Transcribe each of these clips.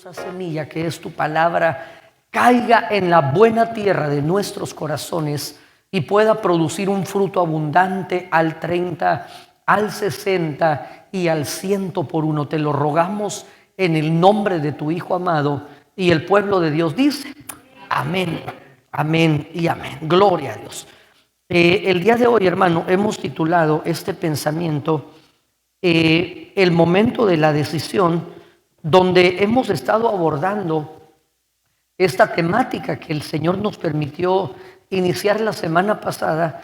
preciosa semilla que es tu palabra caiga en la buena tierra de nuestros corazones y pueda producir un fruto abundante al 30, al 60 y al 100 por uno. Te lo rogamos en el nombre de tu Hijo amado. Y el pueblo de Dios dice: amén, amén y amén. Gloria a Dios. El día de hoy, hermano, hemos titulado este pensamiento el momento de la decisión, donde hemos estado abordando esta temática que el Señor nos permitió iniciar la semana pasada.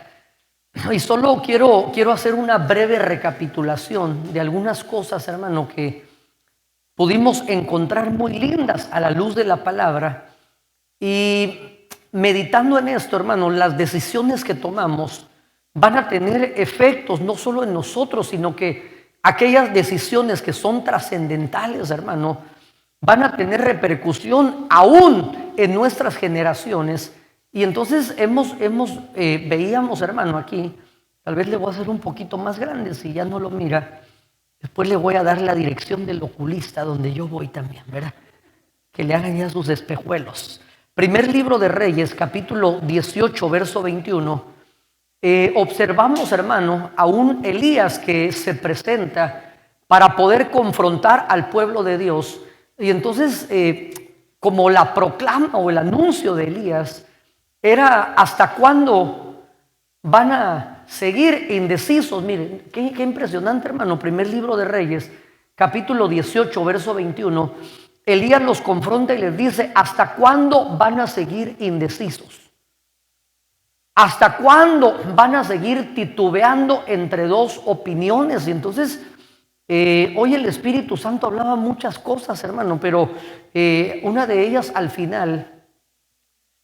Y solo quiero hacer una breve recapitulación de algunas cosas, hermano, que pudimos encontrar muy lindas a la luz de la palabra. Y meditando en esto, hermano, las decisiones que tomamos van a tener efectos no solo en nosotros, sino que aquellas decisiones que son trascendentales, hermano, van a tener repercusión aún en nuestras generaciones. Y entonces veíamos, hermano, aquí, tal vez le voy a hacer un poquito más grande si ya no lo mira. Después le voy a dar la dirección del oculista donde yo voy también, ¿verdad? Que le hagan ya sus espejuelos. Primer libro de Reyes, capítulo 18, verso 21. Observamos, hermano, a un Elías que se presenta para poder confrontar al pueblo de Dios. Y entonces, como la proclama o el anuncio de Elías era: ¿hasta cuándo van a seguir indecisos? Miren, qué impresionante, hermano. Primer libro de Reyes, capítulo 18, verso 21. Elías los confronta y les dice: ¿hasta cuándo van a seguir indecisos? ¿Hasta cuándo van a seguir titubeando entre dos opiniones? Y entonces, hoy el Espíritu Santo hablaba muchas cosas, hermano, pero una de ellas al final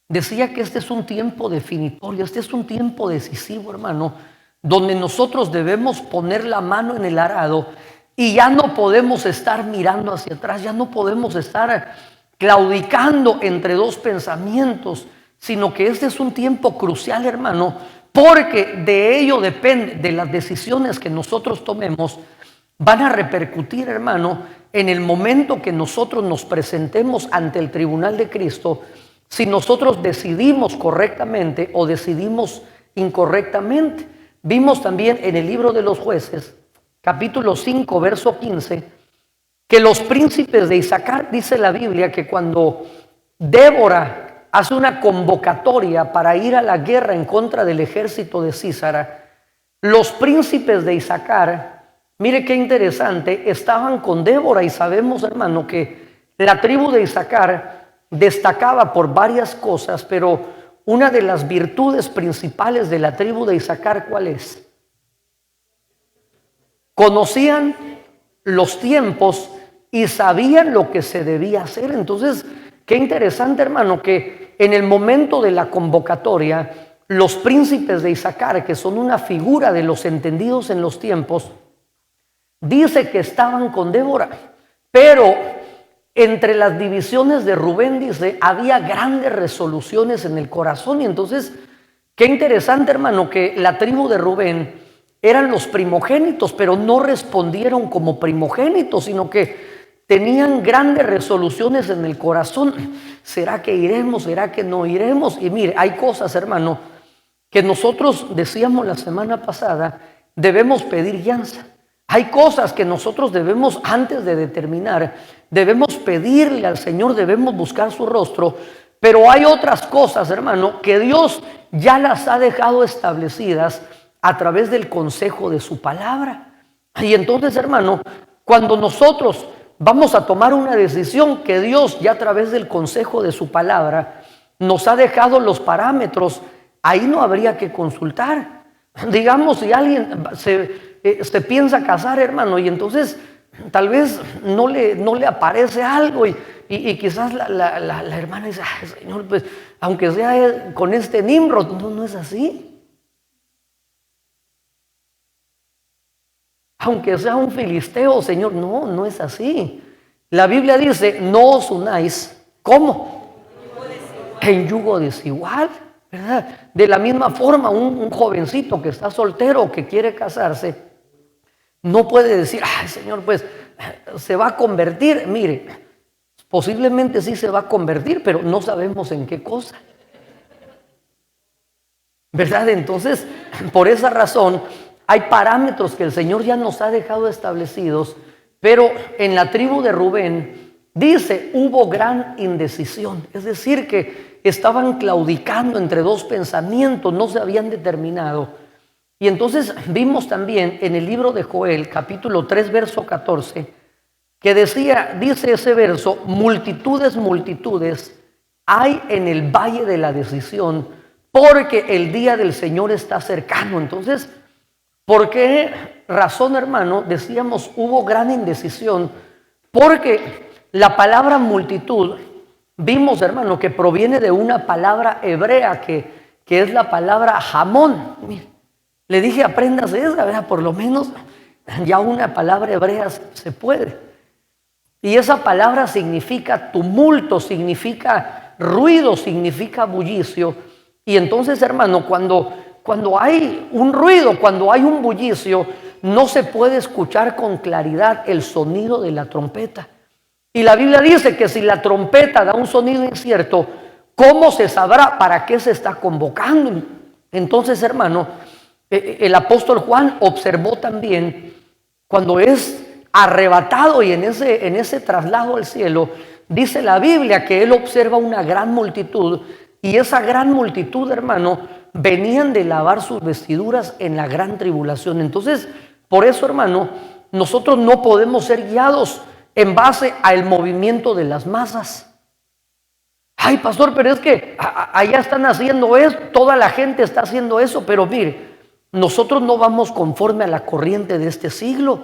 decía que este es un tiempo definitorio, este es un tiempo decisivo, hermano, donde nosotros debemos poner la mano en el arado y ya no podemos estar mirando hacia atrás, ya no podemos estar claudicando entre dos pensamientos, sino que este es un tiempo crucial, hermano, porque de ello depende, de las decisiones que nosotros tomemos, van a repercutir, hermano, en el momento que nosotros nos presentemos ante el tribunal de Cristo, si nosotros decidimos correctamente o decidimos incorrectamente. Vimos también en el libro de los Jueces, capítulo 5, verso 15, que los príncipes de Isaacar, dice la Biblia, que cuando Débora hace una convocatoria para ir a la guerra en contra del ejército de Sísara, los príncipes de Isaacar, mire qué interesante, estaban con Débora. Y sabemos, hermano, que la tribu de Isaacar destacaba por varias cosas, pero una de las virtudes principales de la tribu de Isaacar, ¿cuál es? Conocían los tiempos y sabían lo que se debía hacer. Entonces, qué interesante, hermano, que en el momento de la convocatoria, los príncipes de Isaacar, que son una figura de los entendidos en los tiempos, dice que estaban con Débora, pero entre las divisiones de Rubén, dice, había grandes resoluciones en el corazón. Y entonces, qué interesante, hermano, que la tribu de Rubén eran los primogénitos, pero no respondieron como primogénitos, sino que tenían grandes resoluciones en el corazón. ¿Será que iremos? ¿Será que no iremos? Y mire, hay cosas, hermano, que nosotros decíamos la semana pasada, debemos pedir guianza. Hay cosas que nosotros debemos, antes de determinar, debemos pedirle al Señor, debemos buscar su rostro. Pero hay otras cosas, hermano, que Dios ya las ha dejado establecidas a través del consejo de su palabra. Y entonces, hermano, cuando nosotros vamos a tomar una decisión que Dios ya a través del consejo de su palabra nos ha dejado los parámetros, ahí no habría que consultar. Digamos, si alguien se piensa casar, hermano, y entonces tal vez no le aparece algo y quizás la hermana dice: ay, Señor, pues aunque sea con este Nimrod. No es así. Aunque sea un filisteo, Señor, no es así. La Biblia dice: no os unáis, ¿cómo? En yugo desigual, ¿verdad? De la misma forma, un jovencito que está soltero o que quiere casarse, no puede decir: ay, Señor, pues se va a convertir. Mire, posiblemente sí se va a convertir, pero no sabemos en qué cosa. ¿Verdad? Entonces, por esa razón, hay parámetros que el Señor ya nos ha dejado establecidos, pero en la tribu de Rubén, dice, hubo gran indecisión. Es decir, que estaban claudicando entre dos pensamientos, no se habían determinado. Y entonces vimos también en el libro de Joel, capítulo 3, verso 14, que dice ese verso, multitudes, multitudes hay en el valle de la decisión, porque el día del Señor está cercano. Entonces, ¿por qué razón, hermano? Decíamos, hubo gran indecisión, porque la palabra multitud, vimos, hermano, que proviene de una palabra hebrea que es la palabra jamón. Mire, le dije, apréndase esa, ¿verdad? Por lo menos ya una palabra hebrea se puede. Y esa palabra significa tumulto, significa ruido, significa bullicio. Y entonces, hermano, cuando hay un ruido, cuando hay un bullicio, no se puede escuchar con claridad el sonido de la trompeta. Y la Biblia dice que si la trompeta da un sonido incierto, ¿cómo se sabrá para qué se está convocando? Entonces, hermano, el apóstol Juan observó también cuando es arrebatado y en ese traslado al cielo, dice la Biblia que él observa una gran multitud. Y esa gran multitud, hermano, venían de lavar sus vestiduras en la gran tribulación. Entonces, por eso, hermano, nosotros no podemos ser guiados en base al movimiento de las masas. Ay, pastor, pero es que allá están haciendo eso, toda la gente está haciendo eso, pero mire, nosotros no vamos conforme a la corriente de este siglo.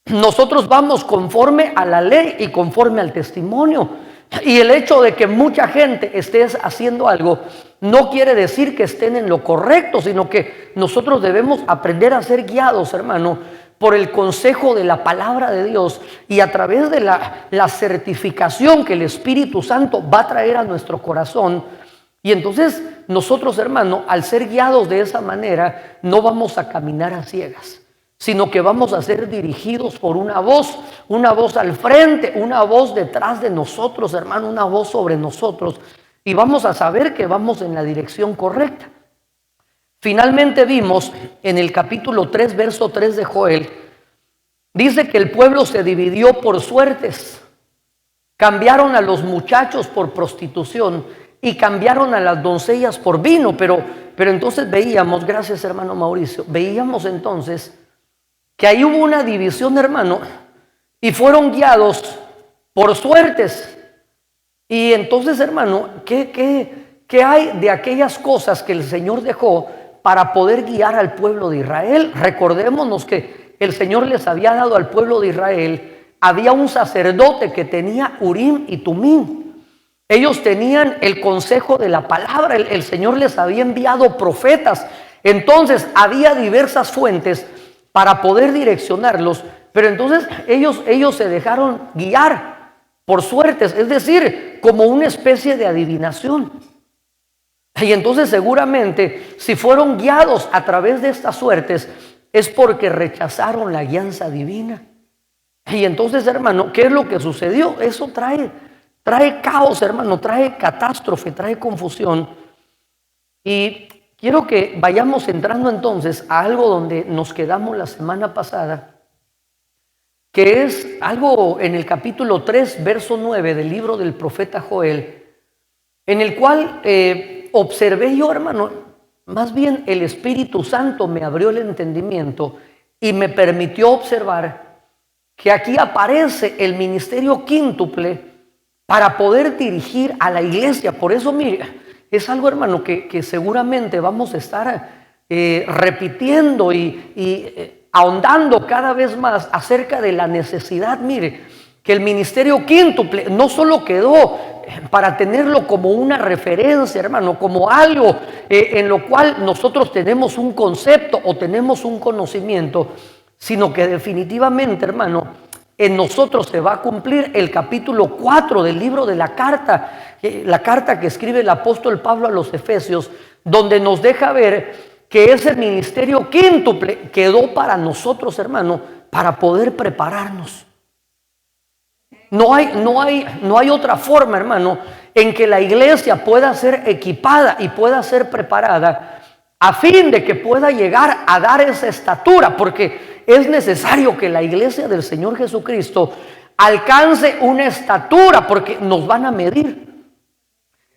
Nosotros vamos conforme a la ley y conforme al testimonio. Y el hecho de que mucha gente esté haciendo algo no quiere decir que estén en lo correcto, sino que nosotros debemos aprender a ser guiados, hermano, por el consejo de la palabra de Dios y a través de la certificación que el Espíritu Santo va a traer a nuestro corazón. Y entonces nosotros, hermano, al ser guiados de esa manera, no vamos a caminar a ciegas, sino que vamos a ser dirigidos por una voz al frente, una voz detrás de nosotros, hermano, una voz sobre nosotros, y vamos a saber que vamos en la dirección correcta. Finalmente vimos en el capítulo 3, verso 3 de Joel, dice que el pueblo se dividió por suertes, cambiaron a los muchachos por prostitución y cambiaron a las doncellas por vino, pero entonces veíamos, gracias hermano Mauricio, veíamos entonces que ahí hubo una división, hermano, y fueron guiados por suertes. Y entonces, hermano, ¿qué hay de aquellas cosas que el Señor dejó para poder guiar al pueblo de Israel? Recordémonos que el Señor les había dado al pueblo de Israel, había un sacerdote que tenía Urim y Tumim. Ellos tenían el consejo de la palabra, el Señor les había enviado profetas. Entonces había diversas fuentes para poder direccionarlos, pero entonces ellos se dejaron guiar por suertes, es decir, como una especie de adivinación. Y entonces seguramente si fueron guiados a través de estas suertes es porque rechazaron la guianza divina. Y entonces, hermano, ¿qué es lo que sucedió? Eso trae caos, hermano, trae catástrofe, trae confusión. Y quiero que vayamos entrando entonces a algo donde nos quedamos la semana pasada, que es algo en el capítulo 3, verso 9 del libro del profeta Joel, en el cual observé yo, hermano, más bien el Espíritu Santo me abrió el entendimiento y me permitió observar que aquí aparece el ministerio quíntuple para poder dirigir a la iglesia. Por eso, mire, es algo, hermano, que seguramente vamos a estar repitiendo y ahondando cada vez más acerca de la necesidad. Mire, que el ministerio quíntuple no solo quedó para tenerlo como una referencia, hermano, como algo en lo cual nosotros tenemos un concepto o tenemos un conocimiento, sino que definitivamente, hermano, en nosotros se va a cumplir el capítulo 4 del libro de la carta que escribe el apóstol Pablo a los Efesios, donde nos deja ver que ese ministerio quíntuple quedó para nosotros, hermano, para poder prepararnos. no hay otra forma, hermano, en que la iglesia pueda ser equipada y pueda ser preparada a fin de que pueda llegar a dar esa estatura, porque es necesario que la iglesia del Señor Jesucristo alcance una estatura, porque nos van a medir.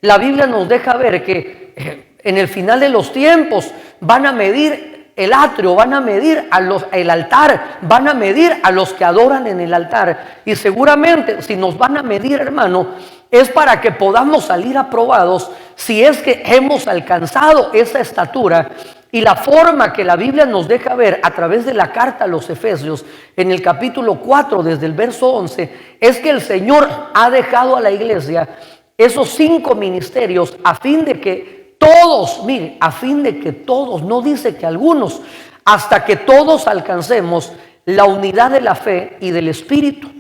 La Biblia nos deja ver que en el final de los tiempos van a medir el atrio, van a medir el altar, van a medir a los que adoran en el altar. Y seguramente si nos van a medir, hermano, es para que podamos salir aprobados si es que hemos alcanzado esa estatura. Y la forma que la Biblia nos deja ver a través de la carta a los Efesios, en el capítulo 4, desde el verso 11, es que el Señor ha dejado a la iglesia esos 5 ministerios a fin de que todos, mire, a fin de que todos, no dice que algunos, hasta que todos alcancemos la unidad de la fe y del Espíritu,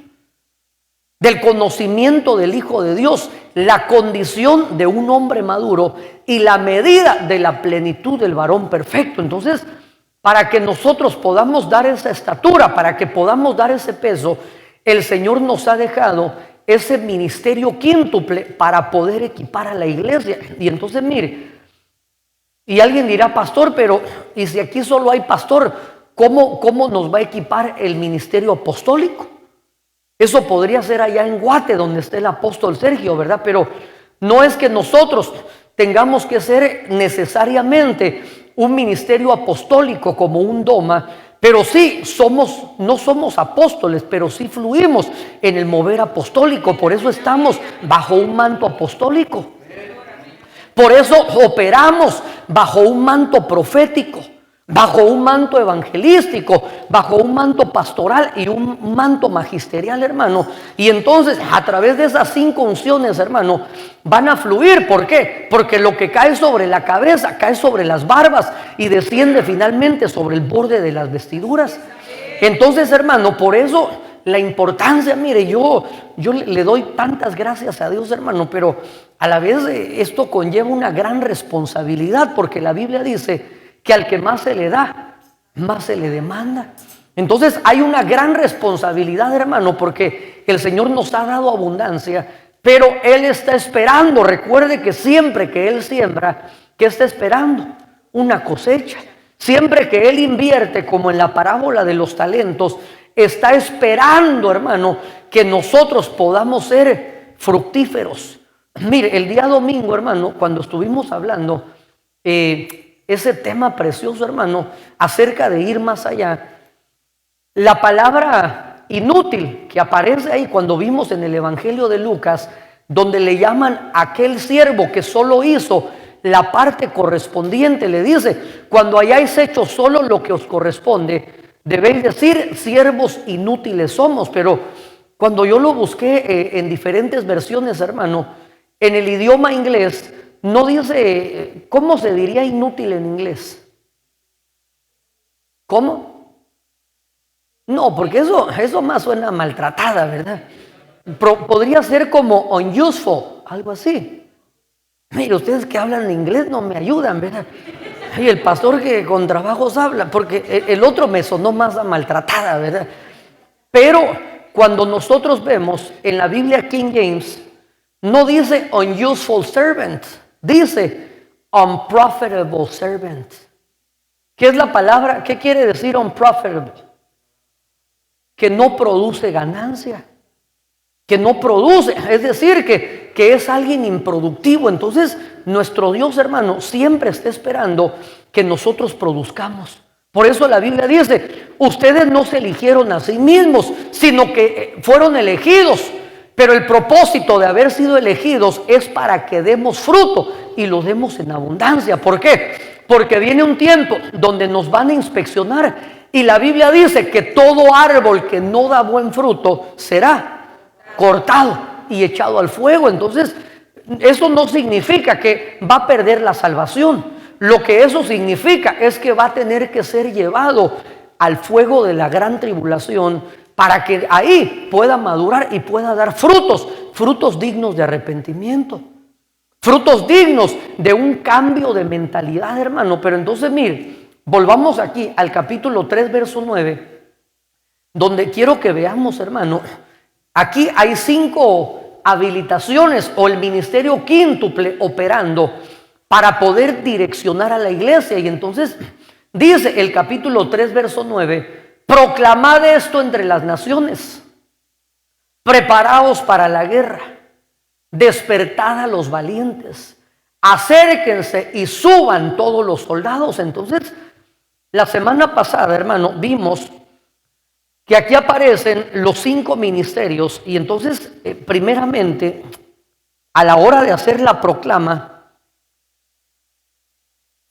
del conocimiento del Hijo de Dios, la condición de un hombre maduro y la medida de la plenitud del varón perfecto. Entonces, para que nosotros podamos dar esa estatura, para que podamos dar ese peso, el Señor nos ha dejado ese ministerio quíntuple para poder equipar a la iglesia. Y entonces, mire, y alguien dirá, pastor, pero ¿y si aquí solo hay pastor? ¿Cómo nos va a equipar el ministerio apostólico? Eso podría ser allá en Guate, donde está el apóstol Sergio, ¿verdad? Pero no es que nosotros tengamos que ser necesariamente un ministerio apostólico como un doma, pero sí no somos apóstoles, pero sí fluimos en el mover apostólico. Por eso estamos bajo un manto apostólico. Por eso operamos bajo un manto profético, bajo un manto evangelístico, bajo un manto pastoral y un manto magisterial, hermano. Y entonces a través de esas 5 unciones, hermano, van a fluir. ¿Por qué? Porque lo que cae sobre la cabeza cae sobre las barbas y desciende finalmente sobre el borde de las vestiduras. Entonces, hermano, por eso la importancia, mire, yo le doy tantas gracias a Dios, hermano, pero a la vez esto conlleva una gran responsabilidad, porque la Biblia dice que al que más se le da, más se le demanda. Entonces hay una gran responsabilidad, hermano, porque el Señor nos ha dado abundancia, pero Él está esperando. Recuerde que siempre que Él siembra, ¿qué está esperando? Una cosecha. Siempre que Él invierte, como en la parábola de los talentos, está esperando, hermano, que nosotros podamos ser fructíferos. Mire, el día domingo, hermano, cuando estuvimos hablando ese tema precioso, hermano, acerca de ir más allá, la palabra inútil que aparece ahí cuando vimos en el Evangelio de Lucas, donde le llaman a aquel siervo que solo hizo la parte correspondiente, le dice: cuando hayáis hecho solo lo que os corresponde, debéis decir, siervos inútiles somos. Pero cuando yo lo busqué en diferentes versiones, hermano, en el idioma inglés no dice, ¿cómo se diría inútil en inglés? ¿Cómo? No, porque eso más suena maltratada, ¿verdad? Podría ser como unuseful, algo así. Mire, ustedes que hablan inglés no me ayudan, ¿verdad? Y el pastor que con trabajos habla, porque el otro me sonó más a maltratada, ¿verdad? Pero cuando nosotros vemos en la Biblia King James, no dice unuseful servant, dice unprofitable servant. ¿Qué es la palabra? ¿Qué quiere decir unprofitable? Que no produce ganancia, que no produce, es decir, que es alguien improductivo. Entonces nuestro Dios, hermano, siempre está esperando que nosotros produzcamos. Por eso la Biblia dice, ustedes no se eligieron a sí mismos, sino que fueron elegidos. Pero el propósito de haber sido elegidos es para que demos fruto y lo demos en abundancia. ¿Por qué? Porque viene un tiempo donde nos van a inspeccionar y la Biblia dice que todo árbol que no da buen fruto será cortado y echado al fuego. Entonces, eso no significa que va a perder la salvación. Lo que eso significa es que va a tener que ser llevado al fuego de la gran tribulación, para que ahí pueda madurar y pueda dar frutos dignos de arrepentimiento, frutos dignos de un cambio de mentalidad, hermano. Pero entonces, mire, volvamos aquí al capítulo 3, verso 9, donde quiero que veamos, hermano, Aquí hay 5 habilitaciones o el ministerio quíntuple operando para poder direccionar a la iglesia. Y entonces dice el capítulo 3, verso 9, proclamad esto entre las naciones, preparaos para la guerra, despertad a los valientes, acérquense y suban todos los soldados. Entonces, la semana pasada, hermano, vimos que aquí aparecen los 5 ministerios y entonces, primeramente, a la hora de hacer la proclama,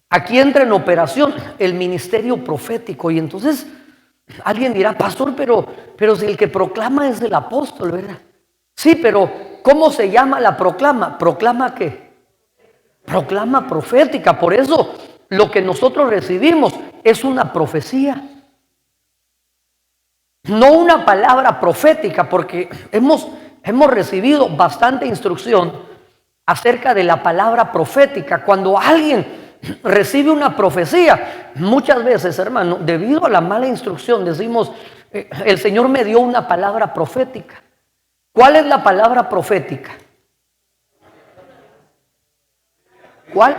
aquí entra en operación el ministerio profético. Y entonces alguien dirá, pastor, pero si el que proclama es el apóstol, ¿verdad? Sí, pero ¿cómo se llama la proclama? ¿Proclama qué? Proclama profética. Por eso lo que nosotros recibimos es una profecía, no una palabra profética, porque hemos recibido bastante instrucción acerca de la palabra profética. Cuando alguien recibe una profecía, muchas veces, hermano, debido a la mala instrucción, decimos, el Señor me dio una palabra profética. ¿Cuál es la palabra profética? ¿Cuál?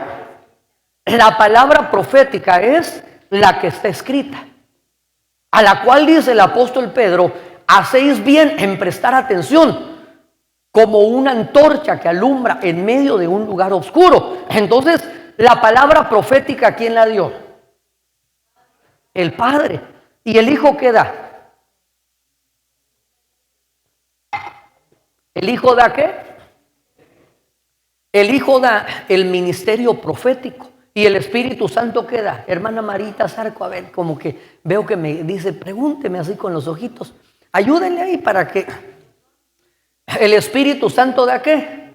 La palabra profética es la que está escrita, a la cual dice el apóstol Pedro, hacéis bien en prestar atención, como una antorcha que alumbra en medio de un lugar oscuro. Entonces, la palabra profética, ¿quién la dio? El Padre. ¿Y el Hijo qué da? ¿El Hijo da qué? El Hijo da el ministerio profético. ¿Y el Espíritu Santo qué da? Hermana Marita Zarco, a ver, como que veo que me dice, pregúnteme así con los ojitos. Ayúdenle ahí para que el Espíritu Santo da qué.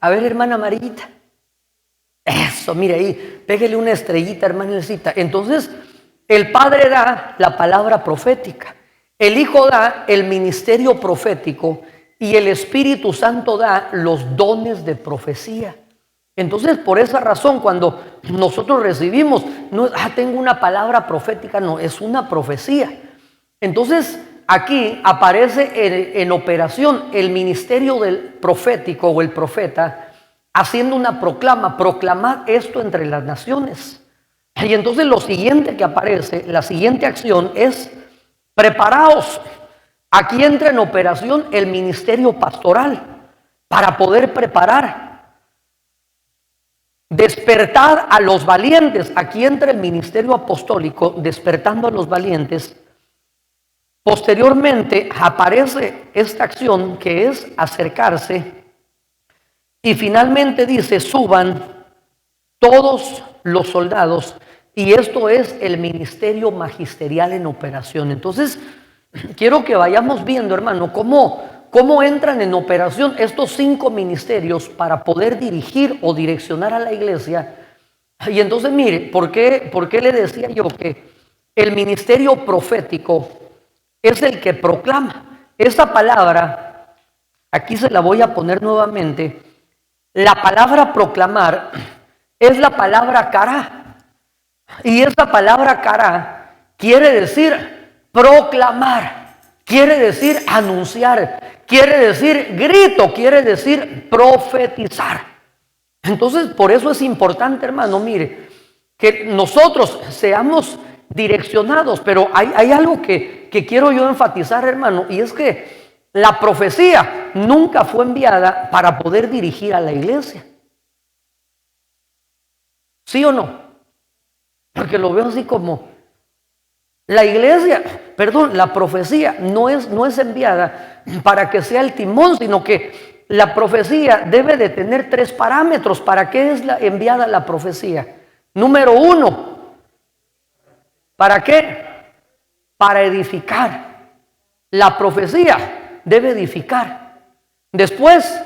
A ver, hermana Marita. Eso, mire ahí, pégale una estrellita, hermanita. Entonces, el Padre da la palabra profética, el Hijo da el ministerio profético y el Espíritu Santo da los dones de profecía. Entonces, por esa razón, cuando nosotros recibimos, no es, tengo una palabra profética, no, es una profecía. Entonces, aquí aparece en operación el ministerio del profético o el profeta, haciendo una proclama, proclamad esto entre las naciones. Y entonces lo siguiente que aparece, la siguiente acción es, preparaos. Aquí entra en operación el ministerio pastoral para poder preparar. Despertad a los valientes. Aquí entra el ministerio apostólico, despertando a los valientes. Posteriormente aparece esta acción que es acercarse. Y finalmente dice, suban todos los soldados. Y esto es el ministerio magisterial en operación. Entonces, quiero que vayamos viendo, hermano, cómo entran en operación estos 5 ministerios para poder dirigir o direccionar a la iglesia. Y entonces, mire, ¿por qué le decía yo que el ministerio profético es el que proclama? Esta palabra, aquí se la voy a poner nuevamente. La palabra proclamar es la palabra cará. Y esta palabra cará quiere decir proclamar, quiere decir anunciar, quiere decir grito, quiere decir profetizar. Entonces, por eso es importante, hermano, mire, que nosotros seamos direccionados, pero hay algo que quiero yo enfatizar, hermano, y es que la profecía nunca fue enviada para poder dirigir a la iglesia. ¿Sí o no? Porque lo veo así como la profecía no es enviada para que sea el timón, sino que la profecía debe de tener 3 parámetros. ¿Para qué es enviada la profecía? Número 1, ¿para qué? Para edificar. La profecía debe edificar. Después,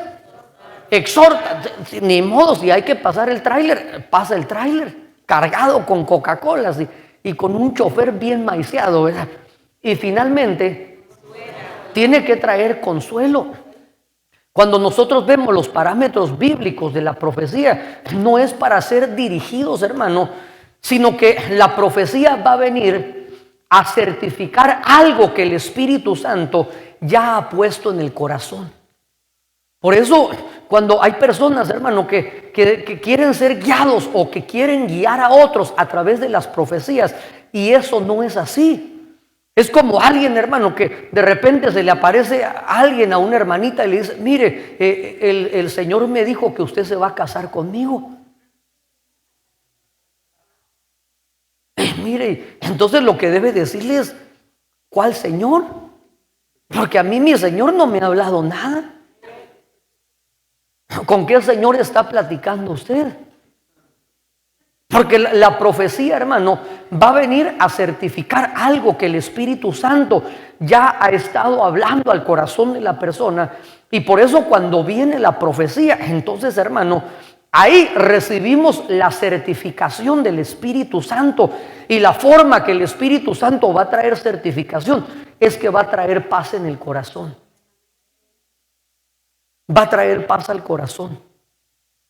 exhorta. Ni modo, si hay que pasar el tráiler, pasa el tráiler cargado con Coca-Cola y con un chofer bien maiceado, ¿verdad? Y finalmente, tiene que traer consuelo. Cuando nosotros vemos los parámetros bíblicos de la profecía, no es para ser dirigidos, hermano, sino que la profecía va a venir a certificar algo que el Espíritu Santo ya ha puesto en el corazón. Por eso, cuando hay personas, hermano, que quieren ser guiados o que quieren guiar a otros a través de las profecías, y eso no es así. Es como alguien, hermano, que de repente se le aparece a alguien, a una hermanita, y le dice: mire, el Señor me dijo que usted se va a casar conmigo. Mire, entonces lo que debe decirle es: ¿cuál Señor? Porque a mí mi Señor no me ha hablado nada. ¿Con qué Señor está platicando usted? Porque la profecía, hermano, va a venir a certificar algo que el Espíritu Santo ya ha estado hablando al corazón de la persona. Y por eso cuando viene la profecía, entonces, hermano, ahí recibimos la certificación del Espíritu Santo. Y la forma que el Espíritu Santo va a traer certificación es que va a traer paz en el corazón. Va a traer paz al corazón.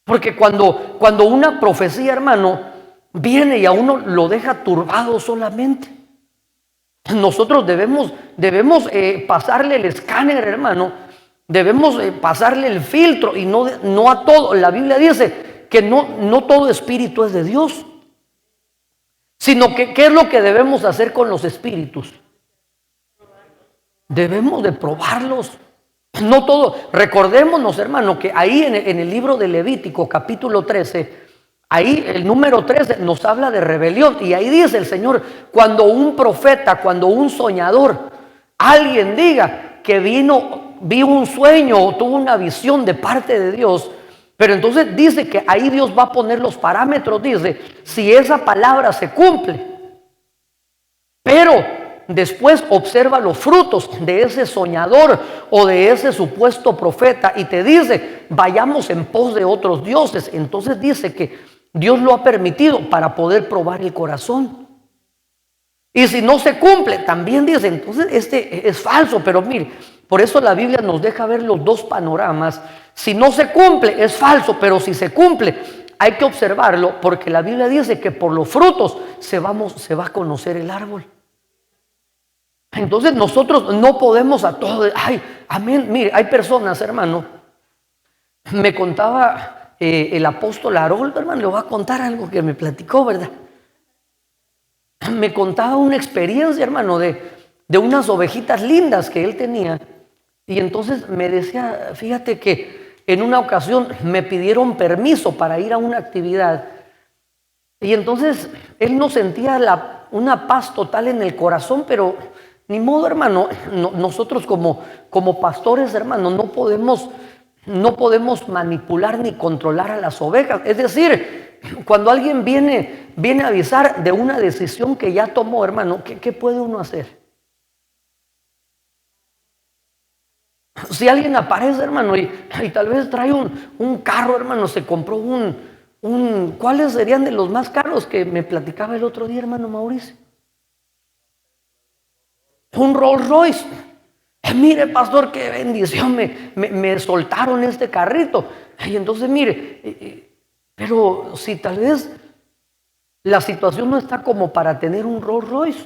Porque cuando una profecía, hermano, viene y a uno lo deja turbado solamente, nosotros debemos pasarle el escáner, hermano. Debemos pasarle el filtro y no a todo. La Biblia dice que no todo espíritu es de Dios, sino que ¿qué es lo que debemos hacer con los espíritus? Debemos de probarlos. No todo. Recordémonos, hermano, que ahí en el libro de Levítico, capítulo 13, ahí el número 13 nos habla de rebelión. Y ahí dice el Señor: cuando un profeta, cuando un soñador, alguien diga que vio un sueño o tuvo una visión de parte de Dios, pero entonces dice que ahí Dios va a poner los parámetros, dice, si esa palabra se cumple. Pero después observa los frutos de ese soñador o de ese supuesto profeta y te dice: vayamos en pos de otros dioses. Entonces dice que Dios lo ha permitido para poder probar el corazón. Y si no se cumple, también dice: entonces este es falso. Pero mire, por eso la Biblia nos deja ver los dos panoramas. Si no se cumple, es falso, pero si se cumple, hay que observarlo, porque la Biblia dice que por los frutos se va a conocer el árbol. Entonces nosotros no podemos a todo. Ay, amén. Mire, hay personas, hermano. Me contaba el apóstol Harold, hermano. Le voy a contar algo que me platicó, ¿verdad? Me contaba una experiencia, hermano, de unas ovejitas lindas que él tenía. Y entonces me decía: fíjate que en una ocasión me pidieron permiso para ir a una actividad. Y entonces él no sentía una paz total en el corazón, pero ni modo, hermano. Nosotros como pastores, hermano, no podemos manipular ni controlar a las ovejas. Es decir, cuando alguien viene a avisar de una decisión que ya tomó, hermano, ¿qué puede uno hacer? Si alguien aparece, hermano, y tal vez trae un carro, hermano, se compró ¿cuáles serían de los más caros que me platicaba el otro día, hermano Mauricio? Un Rolls Royce. Mire, pastor, qué bendición, me soltaron este carrito. Y entonces, mire, pero si tal vez la situación no está como para tener un Rolls Royce.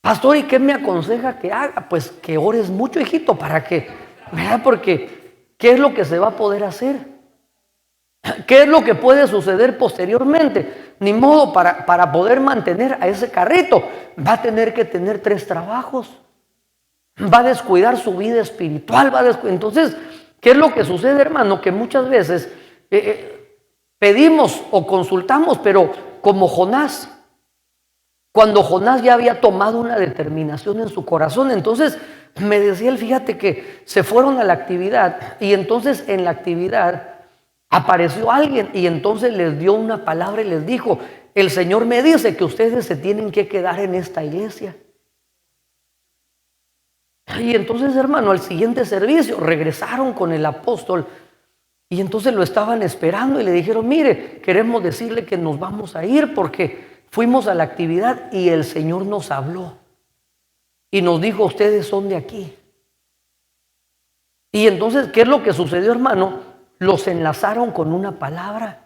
Pastor, ¿y qué me aconseja que haga? Pues que ores mucho, hijito, para que, ¿verdad? Porque ¿qué es lo que se va a poder hacer? ¿Qué es lo que puede suceder posteriormente? Ni modo, para poder mantener a ese carrito va a tener que tener 3 trabajos. Va a descuidar su vida espiritual. Entonces, ¿qué es lo que sucede, hermano? Que muchas veces pedimos o consultamos, pero como Jonás. Cuando Jonás ya había tomado una determinación en su corazón, entonces me decía él: fíjate que se fueron a la actividad y entonces en la actividad apareció alguien y entonces les dio una palabra y les dijo: el Señor me dice que ustedes se tienen que quedar en esta iglesia. Y entonces, hermano, al siguiente servicio regresaron con el apóstol y entonces lo estaban esperando y le dijeron: mire, queremos decirle que nos vamos a ir porque fuimos a la actividad y el Señor nos habló y nos dijo: ustedes son de aquí. Y entonces, ¿qué es lo que sucedió, hermano? Los enlazaron con una palabra.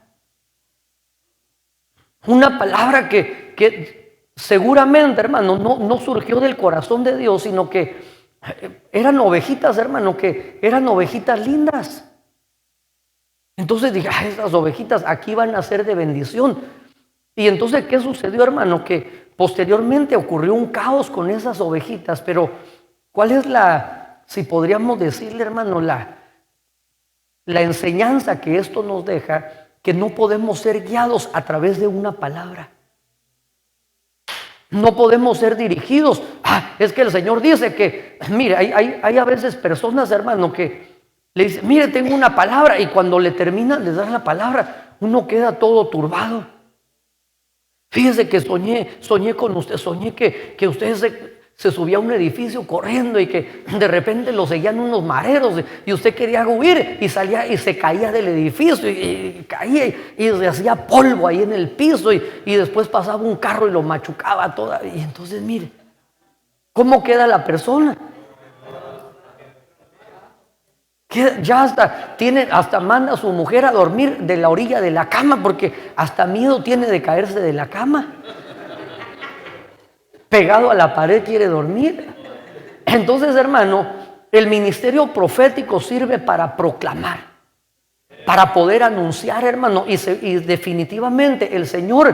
Una palabra que seguramente, hermano, no surgió del corazón de Dios, sino que Eran ovejitas, hermano, que eran ovejitas lindas. Entonces dije, esas ovejitas aquí van a ser de bendición. Y entonces, ¿qué sucedió, hermano? Que posteriormente ocurrió un caos con esas ovejitas, pero ¿cuál es si podríamos decirle, hermano, la enseñanza que esto nos deja? Que no podemos ser guiados a través de una palabra. No podemos ser dirigidos. Es que el Señor dice que, mire, hay a veces personas, hermano, que le dicen, mire, tengo una palabra, y cuando le terminan de dar la palabra, uno queda todo turbado. Fíjese que soñé con usted, soñé que usted se subía a un edificio corriendo y que de repente lo seguían unos mareros y usted quería huir y salía y se caía del edificio y caía y se hacía polvo ahí en el piso y después pasaba un carro y lo machucaba toda. Y entonces mire, ¿cómo queda la persona? Que ya hasta manda a su mujer a dormir de la orilla de la cama porque hasta miedo tiene de caerse de la cama. Pegado a la pared quiere dormir. Entonces, hermano, el ministerio profético sirve para proclamar, para poder anunciar, hermano, y definitivamente el Señor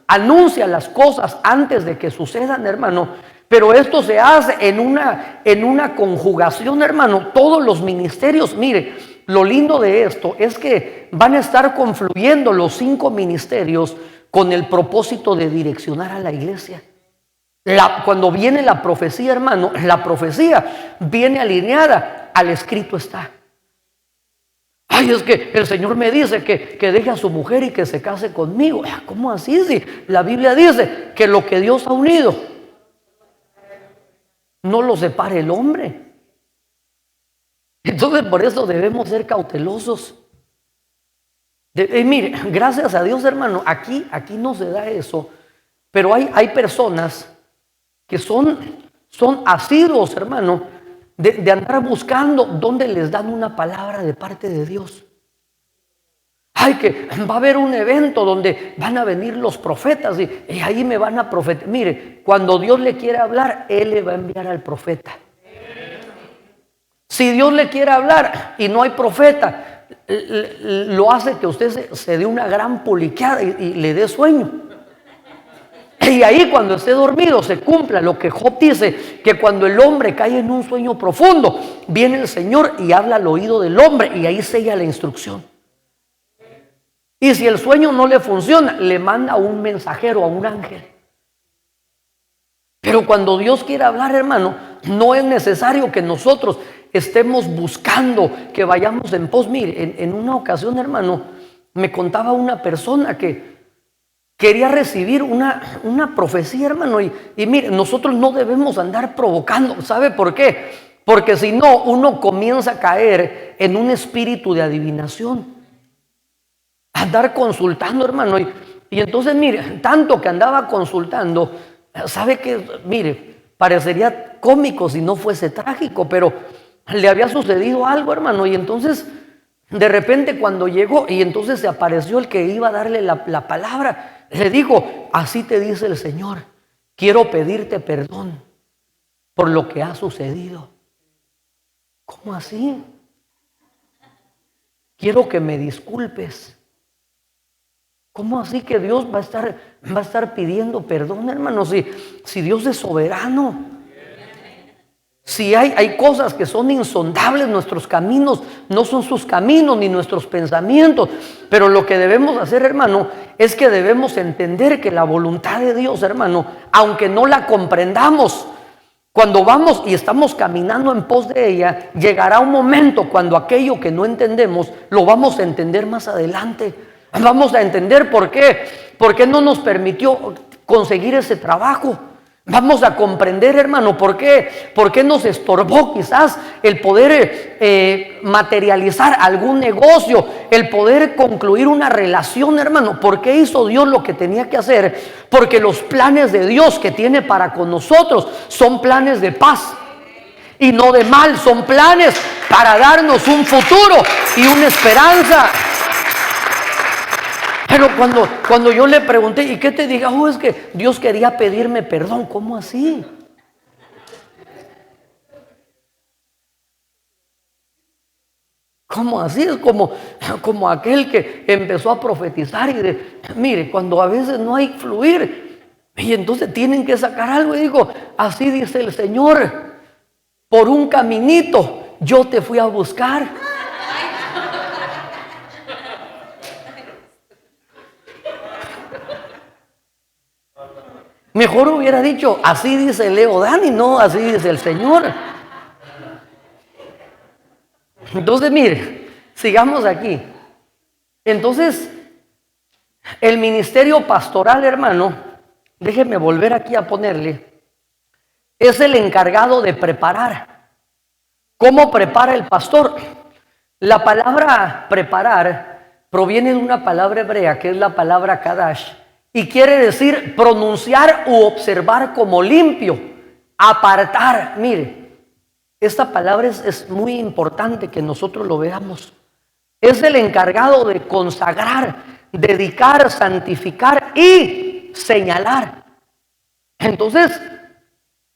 anuncia las cosas antes de que sucedan, hermano. Pero esto se hace en una conjugación, hermano. Todos los ministerios, mire, lo lindo de esto es que van a estar confluyendo los 5 ministerios con el propósito de direccionar a la iglesia. Cuando viene la profecía, hermano, la profecía viene alineada al escrito está. Es que el Señor me dice que deje a su mujer y que se case conmigo. ¿Cómo así? Si la Biblia dice que lo que Dios ha unido no lo separe el hombre. Entonces por eso debemos ser cautelosos. Mire, gracias a Dios, hermano, aquí no se da eso. Pero hay personas que son asiduos, hermano, de andar buscando dónde les dan una palabra de parte de Dios. Que va a haber un evento donde van a venir los profetas y ahí me van a profetizar. Mire, cuando Dios le quiere hablar, Él le va a enviar al profeta. Si Dios le quiere hablar y no hay profeta, lo hace que usted se dé una gran poliqueada y le dé sueño. Y ahí cuando esté dormido se cumpla lo que Job dice, que cuando el hombre cae en un sueño profundo, viene el Señor y habla al oído del hombre y ahí sella la instrucción. Y si el sueño no le funciona, le manda a un mensajero, a un ángel. Pero cuando Dios quiere hablar, hermano, no es necesario que nosotros estemos buscando, que vayamos en pos. Mire, en una ocasión, hermano, me contaba una persona que quería recibir una profecía, hermano, y mire, nosotros no debemos andar provocando. ¿Sabe por qué? Porque si no, uno comienza a caer en un espíritu de adivinación, andar consultando, hermano, y entonces mire, tanto que andaba consultando, ¿sabe qué? Mire, parecería cómico si no fuese trágico, pero le había sucedido algo, hermano, y entonces de repente cuando llegó y entonces se apareció el que iba a darle la palabra, le dijo, así te dice el Señor, quiero pedirte perdón por lo que ha sucedido. ¿Cómo así? Quiero que me disculpes. ¿Cómo así que Dios va a estar pidiendo perdón, hermano? Si Dios es soberano. Si hay cosas que son insondables, nuestros caminos no son sus caminos ni nuestros pensamientos. Pero lo que debemos hacer, hermano, es que debemos entender que la voluntad de Dios, hermano, aunque no la comprendamos, cuando vamos y estamos caminando en pos de ella, llegará un momento cuando aquello que no entendemos lo vamos a entender más adelante. Vamos a entender por qué no nos permitió conseguir ese trabajo. Vamos a comprender, hermano, por qué nos estorbó quizás el poder materializar algún negocio, el poder concluir una relación, hermano. ¿Por qué hizo Dios lo que tenía que hacer? Porque los planes de Dios que tiene para con nosotros son planes de paz y no de mal, son planes para darnos un futuro y una esperanza. Pero cuando yo le pregunté, ¿y qué te diga? Es que Dios quería pedirme perdón. ¿Cómo así? ¿Cómo así? Es como aquel que empezó a profetizar mire, cuando a veces no hay fluir y entonces tienen que sacar algo y digo, así dice el Señor, por un caminito yo te fui a buscar. Mejor hubiera dicho, así dice Leo Dani, no, así dice el Señor. Entonces, mire, sigamos aquí. Entonces, el ministerio pastoral, hermano, déjeme volver aquí a ponerle, es el encargado de preparar. ¿Cómo prepara el pastor? La palabra preparar proviene de una palabra hebrea que es la palabra kadash y quiere decir pronunciar u observar como limpio, apartar. Mire, esta palabra es muy importante que nosotros lo veamos. Es el encargado de consagrar, dedicar, santificar y señalar. Entonces,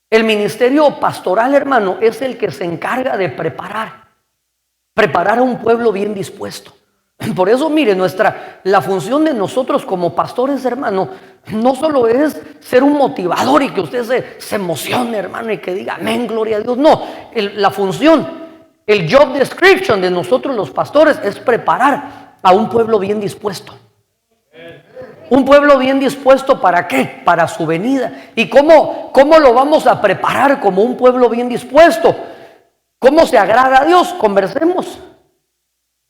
el ministerio pastoral, hermano, es el que se encarga de preparar a un pueblo bien dispuesto. Por eso, mire, la función de nosotros como pastores, hermano, no solo es ser un motivador y que usted se emocione, hermano, y que diga amén, gloria a Dios. No, la función, el job description de nosotros los pastores es preparar a un pueblo bien dispuesto. Un pueblo bien dispuesto, ¿para qué? Para su venida. ¿Y cómo lo vamos a preparar como un pueblo bien dispuesto? ¿Cómo se agrada a Dios? Conversemos.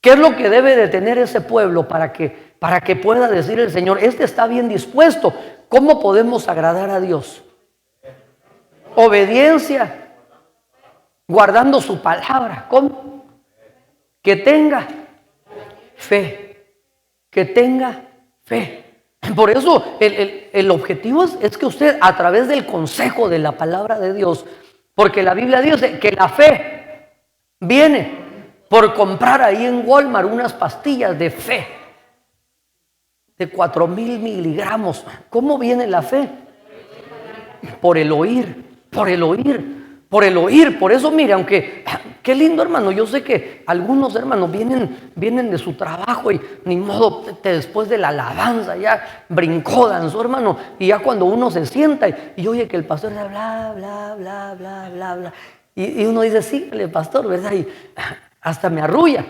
¿Qué es lo que debe de tener ese pueblo para que pueda decir el Señor, este está bien dispuesto? ¿Cómo podemos agradar a Dios? Obediencia, guardando su palabra. ¿Cómo? Que tenga fe. Que tenga fe. Por eso el objetivo es que usted, a través del consejo de la palabra de Dios, porque la Biblia dice que la fe viene por comprar ahí en Walmart unas pastillas de fe de 4,000 miligramos. ¿Cómo viene la fe? Por el oír, por el oír, por el oír. Por eso, mire, aunque qué lindo, hermano. Yo sé que algunos hermanos vienen de su trabajo y ni modo, después de la alabanza ya brincó, danzó, hermano. Y ya cuando uno se sienta y oye que el pastor bla, bla, bla, bla, bla, bla. Y uno dice, síguele, pastor, ¿verdad? Y hasta me arrulla.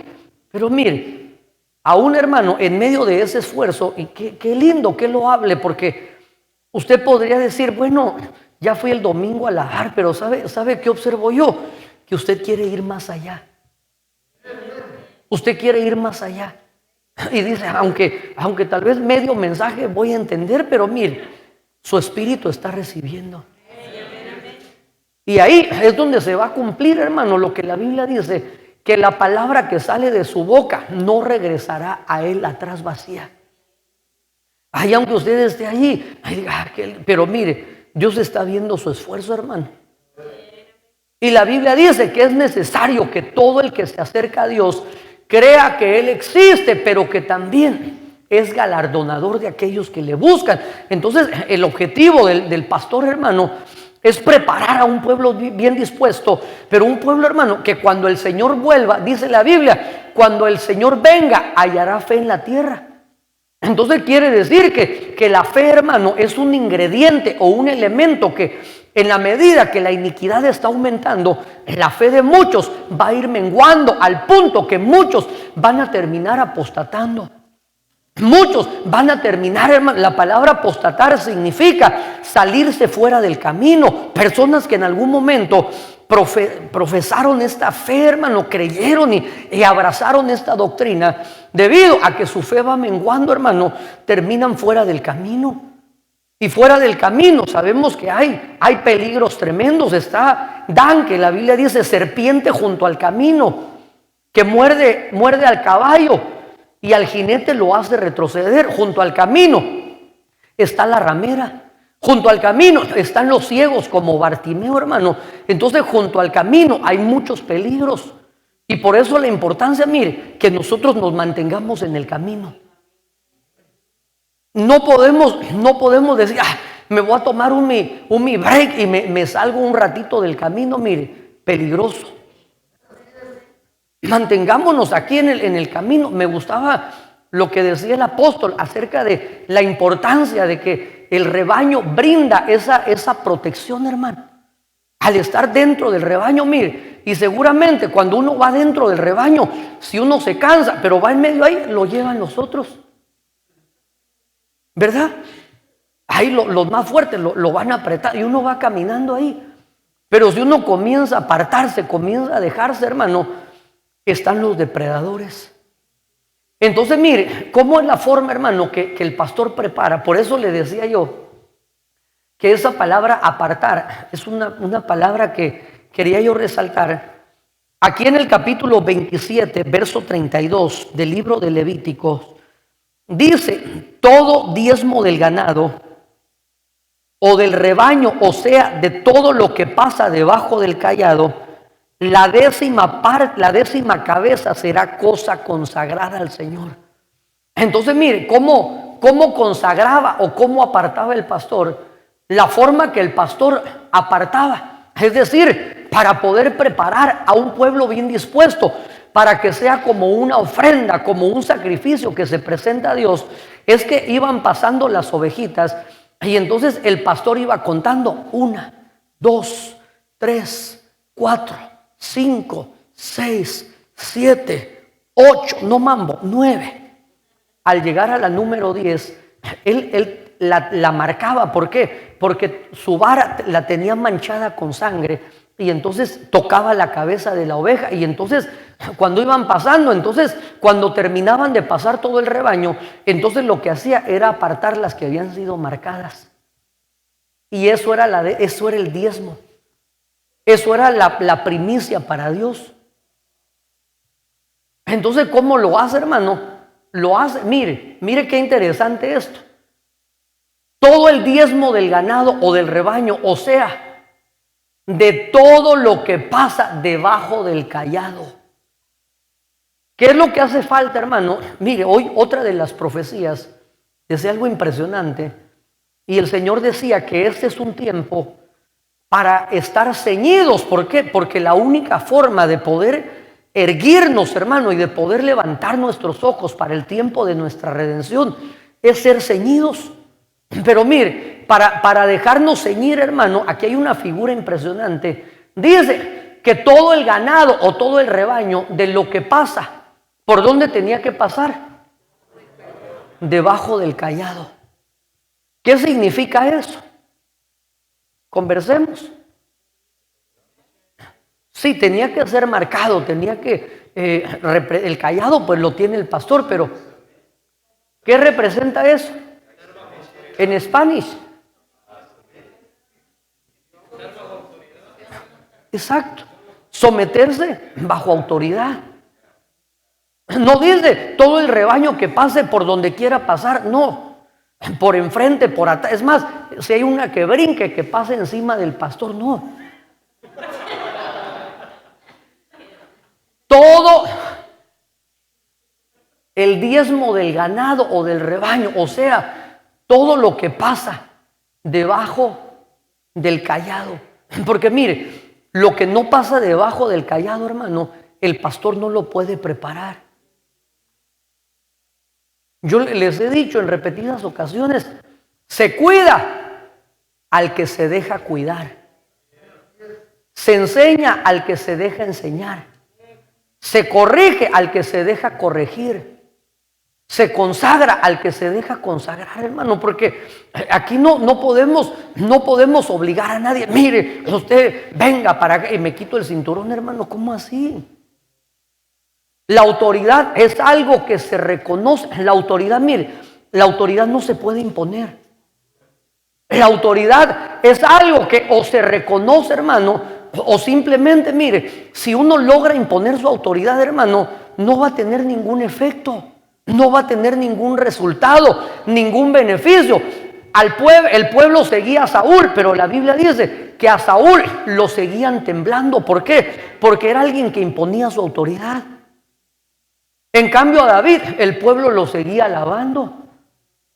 Pero mire, a un hermano en medio de ese esfuerzo, y qué lindo, qué loable, porque usted podría decir, bueno, ya fui el domingo a alabar, pero ¿sabe qué observo yo? Que usted quiere ir más allá. Usted quiere ir más allá. Y dice, aunque tal vez medio mensaje voy a entender, pero mire, su espíritu está recibiendo. Y ahí es donde se va a cumplir, hermano, lo que la Biblia dice, que la palabra que sale de su boca no regresará a él atrás vacía. Ay, aunque usted esté allí, pero mire, Dios está viendo su esfuerzo, hermano. Y la Biblia dice que es necesario que todo el que se acerca a Dios crea que Él existe, pero que también es galardonador de aquellos que le buscan. Entonces, el objetivo del pastor, hermano, es preparar a un pueblo bien dispuesto, pero un pueblo, hermano, que cuando el Señor vuelva, dice la Biblia, cuando el Señor venga, hallará fe en la tierra. Entonces quiere decir que la fe, hermano, es un ingrediente o un elemento que en la medida que la iniquidad está aumentando, la fe de muchos va a ir menguando al punto que muchos van a terminar apostatando. Muchos van a terminar, hermano. La palabra apostatar significa salirse fuera del camino. Personas que en algún momento profesaron esta fe, hermano, creyeron y abrazaron esta doctrina, debido a que su fe va menguando, hermano, terminan fuera del camino. Y fuera del camino sabemos que hay peligros tremendos. Está Dan, que la Biblia dice serpiente junto al camino, que muerde al caballo y al jinete lo hace retroceder. Junto al camino está la ramera. Junto al camino están los ciegos como Bartimeo, hermano. Entonces, junto al camino hay muchos peligros. Y por eso la importancia, mire, que nosotros nos mantengamos en el camino. No podemos decir, me voy a tomar un mi break y me salgo un ratito del camino, mire, peligroso. mantengámonos aquí en el camino. Me gustaba lo que decía el apóstol acerca de la importancia de que el rebaño brinda esa protección, hermano. Al estar dentro del rebaño, mire, y seguramente cuando uno va dentro del rebaño, si uno se cansa, pero va en medio ahí, lo llevan los otros, ¿verdad? Ahí los más fuertes lo van a apretar y uno va caminando ahí. Pero si uno comienza a apartarse, comienza a dejarse, hermano, están los depredadores. Entonces, mire, ¿cómo es la forma, hermano, que el pastor prepara? Por eso le decía yo que esa palabra apartar es una palabra que quería yo resaltar. Aquí en el capítulo 27, verso 32 del libro de Levítico, dice: todo diezmo del ganado o del rebaño, o sea, de todo lo que pasa debajo del cayado, la décima parte, la décima cabeza será cosa consagrada al Señor. Entonces, mire, ¿cómo consagraba o cómo apartaba el pastor? La forma que el pastor apartaba, es decir, para poder preparar a un pueblo bien dispuesto, para que sea como una ofrenda, como un sacrificio que se presenta a Dios, es que iban pasando las ovejitas y entonces el pastor iba contando 1, 2, 3, 4, 5, 6, 7, 8, no mambo, 9. Al llegar a la número 10, él la marcaba. ¿Por qué? Porque su vara la tenía manchada con sangre y entonces tocaba la cabeza de la oveja, y entonces cuando iban pasando, entonces cuando terminaban de pasar todo el rebaño, entonces lo que hacía era apartar las que habían sido marcadas, y eso era el diezmo, eso era la primicia para Dios. Entonces, ¿cómo lo hace, hermano? Lo hace, mire qué interesante esto. Todo el diezmo del ganado o del rebaño, o sea, de todo lo que pasa debajo del cayado. ¿Qué es lo que hace falta, hermano? Mire, hoy otra de las profecías decía algo impresionante, y el Señor decía que este es un tiempo para estar ceñidos. ¿Por qué? Porque la única forma de poder erguirnos, hermano, y de poder levantar nuestros ojos para el tiempo de nuestra redención es ser ceñidos. Pero mire, para dejarnos ceñir, hermano, aquí hay una figura impresionante. Dice que todo el ganado o todo el rebaño de lo que pasa, ¿por dónde tenía que pasar? Debajo del cayado. ¿Qué significa eso? Conversemos. Sí, tenía que ser marcado, tenía que el cayado pues lo tiene el pastor, pero ¿qué representa eso? En Spanish. Exacto. Someterse bajo autoridad. No dice todo el rebaño que pase por donde quiera pasar, no. Por enfrente, por atrás. Es más, si hay una que brinque, que pase encima del pastor, no. Todo el diezmo del ganado o del rebaño, o sea, todo lo que pasa debajo del cayado. Porque mire, lo que no pasa debajo del cayado, hermano, el pastor no lo puede preparar. Yo les he dicho en repetidas ocasiones, se cuida al que se deja cuidar. Se enseña al que se deja enseñar. Se corrige al que se deja corregir. Se consagra al que se deja consagrar, hermano, porque aquí no podemos obligar a nadie. Mire, usted venga para acá y me quito el cinturón, hermano. ¿Cómo así? La autoridad es algo que se reconoce. La autoridad, mire, la autoridad no se puede imponer. La autoridad es algo que o se reconoce, hermano, o simplemente, mire, si uno logra imponer su autoridad, hermano, no va a tener ningún efecto. No va a tener ningún resultado, ningún beneficio. El pueblo seguía a Saúl, pero la Biblia dice que a Saúl lo seguían temblando. ¿Por qué? Porque era alguien que imponía su autoridad. En cambio a David, el pueblo lo seguía alabando.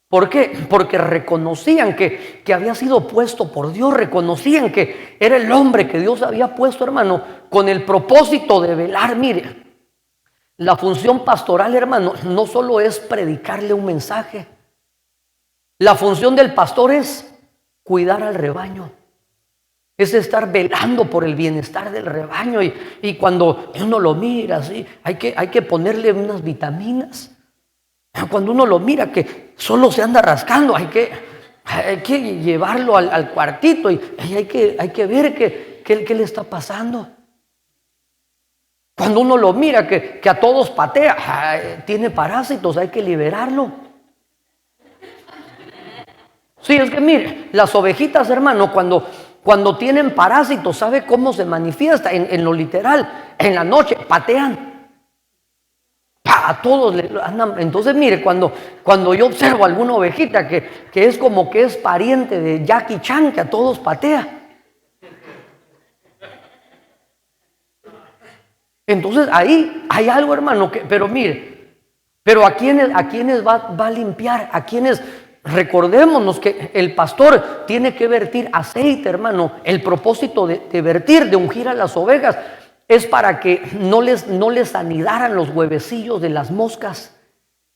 ¿Por qué? Porque reconocían que había sido puesto por Dios, reconocían que era el hombre que Dios había puesto, hermano, con el propósito de velar, mire, La función pastoral, hermano, no solo es predicarle un mensaje. La función del pastor es cuidar al rebaño. Es estar velando por el bienestar del rebaño. Y cuando uno lo mira así, hay que ponerle unas vitaminas. Cuando uno lo mira que solo se anda rascando, hay que llevarlo al cuartito y hay que ver qué le está pasando. Cuando uno lo mira que a todos patea, tiene parásitos, hay que liberarlo. Sí, es que mire, las ovejitas, hermano, cuando tienen parásitos, ¿sabe cómo se manifiesta? En lo literal, en la noche patean. A todos le andan. Entonces mire, cuando yo observo alguna ovejita que es como que es pariente de Jackie Chan, que a todos patea. Entonces ahí hay algo, hermano, pero mire, pero ¿a quiénes va a limpiar? ¿A quiénes? Recordémonos que el pastor tiene que vertir aceite, hermano. El propósito de vertir, de ungir a las ovejas, es para que no les anidaran los huevecillos de las moscas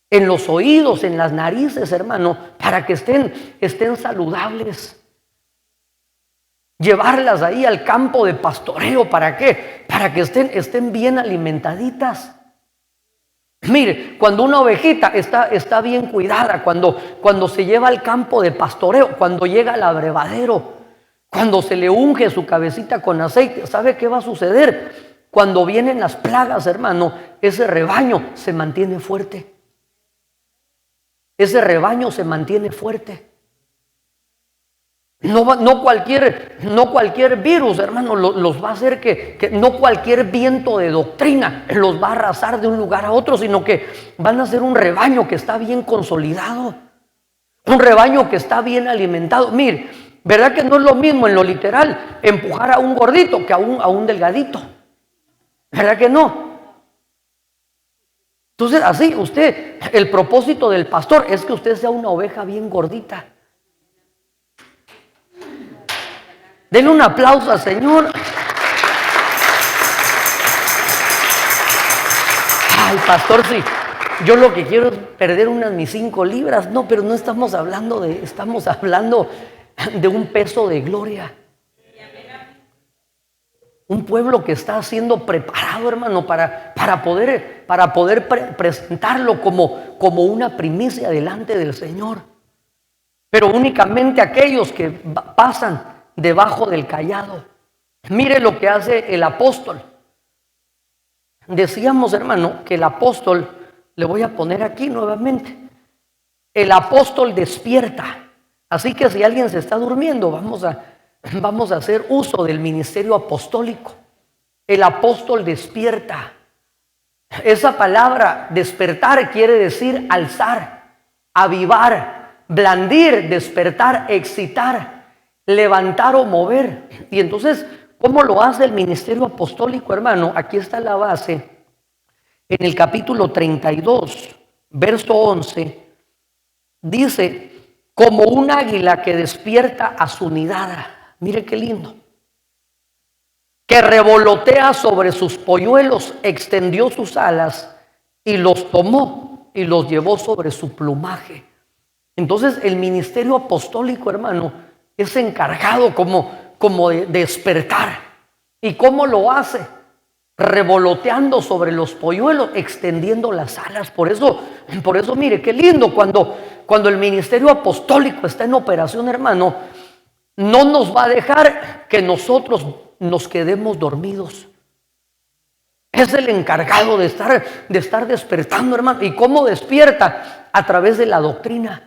en los oídos, en las narices, hermano, para que estén saludables. Llevarlas ahí al campo de pastoreo, ¿para qué? Para que estén bien alimentaditas. Mire, cuando una ovejita está bien cuidada, cuando se lleva al campo de pastoreo, cuando llega al abrevadero, cuando se le unge su cabecita con aceite, ¿sabe qué va a suceder? Cuando vienen las plagas, hermano, ese rebaño se mantiene fuerte. Ese rebaño se mantiene fuerte. No cualquier virus, hermano, los va a hacer que no cualquier viento de doctrina los va a arrasar de un lugar a otro, sino que van a ser un rebaño que está bien consolidado, un rebaño que está bien alimentado. Mire, ¿verdad que no es lo mismo en lo literal empujar a un gordito que a un delgadito? ¿Verdad que no? Entonces así el propósito del pastor es que usted sea una oveja bien gordita. Denle un aplauso al Señor. Ay, pastor, sí, yo lo que quiero es perder mis 5 libras. No, pero no estamos hablando estamos hablando de un peso de gloria. Un pueblo que está siendo preparado, hermano, para poder presentarlo como una primicia delante del Señor. Pero únicamente aquellos que pasan debajo del cayado. Mire lo que hace el apóstol. Decíamos, hermano, que el apóstol, le voy a poner aquí nuevamente, el apóstol despierta. Así que si alguien se está durmiendo, vamos a hacer uso del ministerio apostólico. El apóstol despierta. Esa palabra despertar quiere decir alzar, avivar, blandir, despertar, excitar, levantar o mover. Y entonces, ¿cómo lo hace el ministerio apostólico, hermano? Aquí está la base. En el capítulo 32, verso 11, dice: como un águila que despierta a su nidada. Mire qué lindo. Que revolotea sobre sus polluelos, extendió sus alas y los tomó y los llevó sobre su plumaje. Entonces el ministerio apostólico, hermano, es encargado como de despertar. ¿Y cómo lo hace? Revoloteando sobre los polluelos, extendiendo las alas. Por eso mire, qué lindo cuando el ministerio apostólico está en operación, hermano. No nos va a dejar que nosotros nos quedemos dormidos. Es el encargado de estar despertando, hermano. ¿Y cómo despierta? A través de la doctrina.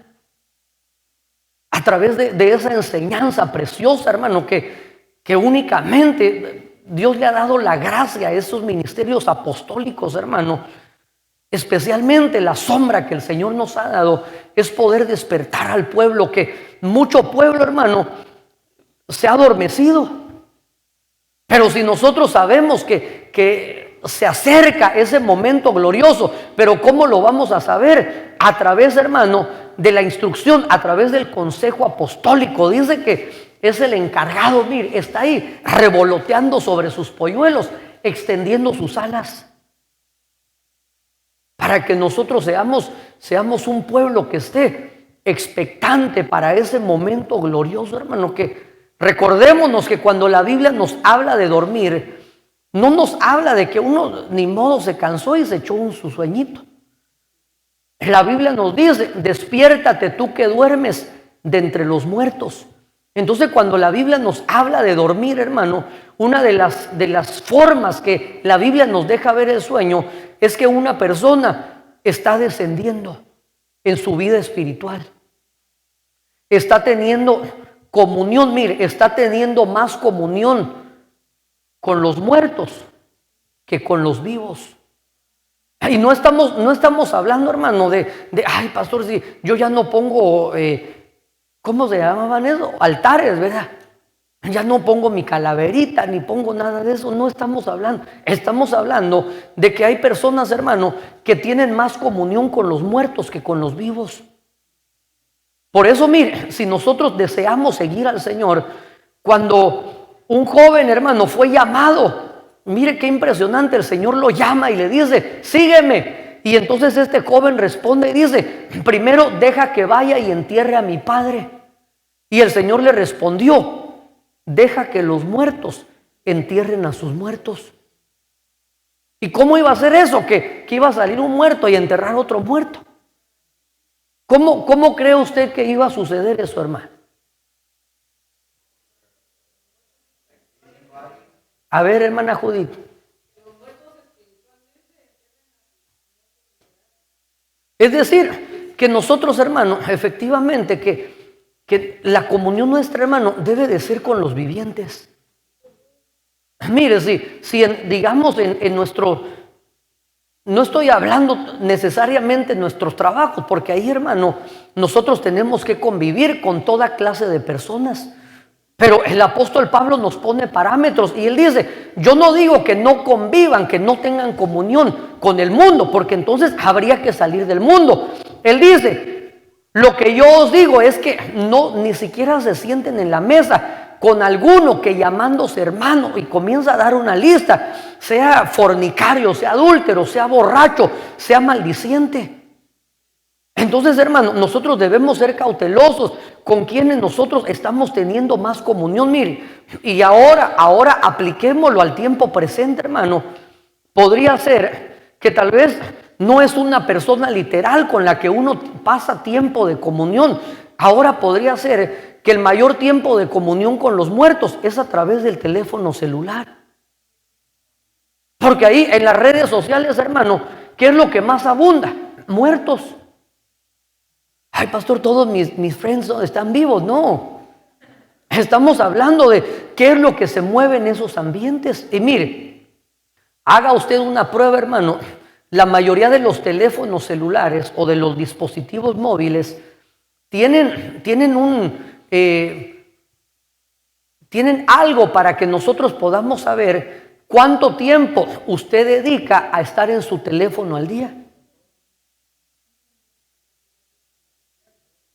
A través de esa enseñanza preciosa, hermano, que únicamente Dios le ha dado la gracia a esos ministerios apostólicos, hermano. Especialmente la sombra que el Señor nos ha dado es poder despertar al pueblo, que mucho pueblo, hermano, se ha adormecido. Pero si nosotros sabemos que se acerca ese momento glorioso, pero ¿cómo lo vamos a saber? A través, hermano, de la instrucción, a través del consejo apostólico. Dice que es el encargado, mire, está ahí revoloteando sobre sus polluelos, extendiendo sus alas. para que nosotros seamos un pueblo que esté expectante para ese momento glorioso, hermano. Que recordémonos que cuando la Biblia nos habla de dormir, no nos habla de que uno ni modo se cansó y se echó su sueñito. La Biblia nos dice: despiértate tú que duermes de entre los muertos. Entonces, cuando la Biblia nos habla de dormir, hermano, una de las formas que la Biblia nos deja ver el sueño es que una persona está descendiendo en su vida espiritual. Está teniendo comunión, mire, está teniendo más comunión con los muertos que con los vivos. Y no estamos hablando, hermano, ay, pastor, si yo ya no pongo, ¿cómo se llamaban eso? Altares, ¿verdad? Ya no pongo mi calaverita, ni pongo nada de eso. No estamos hablando. Estamos hablando de que hay personas, hermano, que tienen más comunión con los muertos que con los vivos. Por eso, mire, si nosotros deseamos seguir al Señor, cuando un joven, hermano, fue llamado, mire qué impresionante, el Señor lo llama y le dice: sígueme. Y entonces este joven responde y dice: primero deja que vaya y entierre a mi padre. Y el Señor le respondió: deja que los muertos entierren a sus muertos. ¿Y cómo iba a hacer eso? Que iba a salir un muerto y enterrar otro muerto. ¿Cómo cree usted que iba a suceder eso, hermano? A ver, hermana Judith. Es decir, que nosotros, hermano, efectivamente, que la comunión nuestra, hermano, debe de ser con los vivientes. Mire, si digamos en nuestro, no estoy hablando necesariamente en nuestros trabajos, porque ahí, hermano, nosotros tenemos que convivir con toda clase de personas. Pero el apóstol Pablo nos pone parámetros y él dice: yo no digo que no convivan, que no tengan comunión con el mundo, porque entonces habría que salir del mundo. Él dice: lo que yo os digo es que no, ni siquiera se sienten en la mesa con alguno que, llamándose hermano, y comienza a dar una lista, sea fornicario, sea adúltero, sea borracho, sea maldiciente. Entonces, hermano, nosotros debemos ser cautelosos con quienes nosotros estamos teniendo más comunión. Mire, y ahora apliquémoslo al tiempo presente, hermano. Podría ser que tal vez no es una persona literal con la que uno pasa tiempo de comunión. Ahora podría ser que el mayor tiempo de comunión con los muertos es a través del teléfono celular. Porque ahí en las redes sociales, hermano, ¿qué es lo que más abunda? Muertos. Ay, pastor, todos mis friends están vivos. No, estamos hablando de qué es lo que se mueve en esos ambientes. Y mire, haga usted una prueba, hermano. La mayoría de los teléfonos celulares o de los dispositivos móviles tienen algo para que nosotros podamos saber cuánto tiempo usted dedica a estar en su teléfono al día.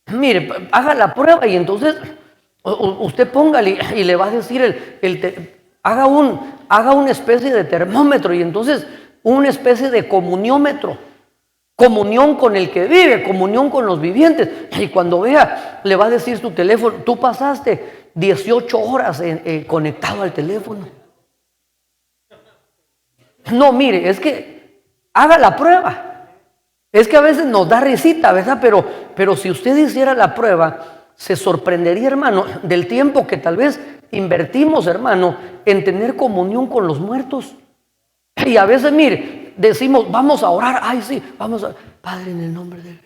Mire, haga la prueba y entonces usted póngale y le va a decir haga una especie de termómetro y entonces una especie de comuniómetro. Comunión con el que vive, comunión con los vivientes. Y cuando vea, le va a decir su teléfono: tú pasaste 18 horas conectado al teléfono. No, mire, es que haga la prueba. Es que a veces nos da risita, ¿verdad? Pero si usted hiciera la prueba, se sorprendería, hermano, del tiempo que tal vez invertimos, hermano, en tener comunión con los muertos. Y a veces, mire, decimos: vamos a orar. Ay, sí, vamos a... Padre, en el nombre de...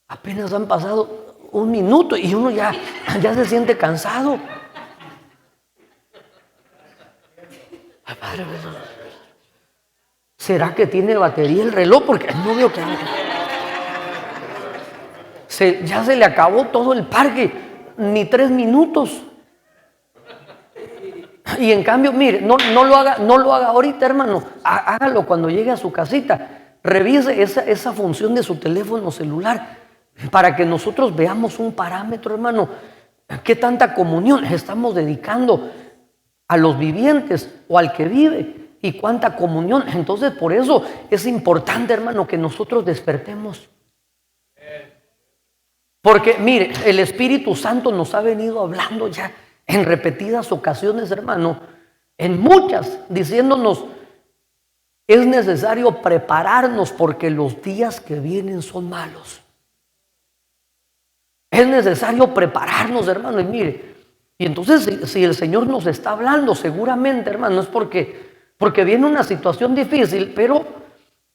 Apenas han pasado un minuto y uno ya se siente cansado. Ay, Padre, ¿será que tiene batería el reloj? Porque no veo que... ya se le acabó todo el parque, ni 3 minutos. Y en cambio, mire, no lo haga ahorita, hermano. Hágalo cuando llegue a su casita. Revise esa función de su teléfono celular para que nosotros veamos un parámetro, hermano. ¿Qué tanta comunión estamos dedicando a los vivientes o al que vive. Y cuánta comunión. Entonces por eso es importante, hermano, que nosotros despertemos. Porque mire, el Espíritu Santo nos ha venido hablando ya en repetidas ocasiones, hermano, en muchas, diciéndonos: es necesario prepararnos porque los días que vienen son malos. Es necesario prepararnos, hermano. Y mire, y entonces si el Señor nos está hablando, seguramente, hermano, es porque viene una situación difícil, pero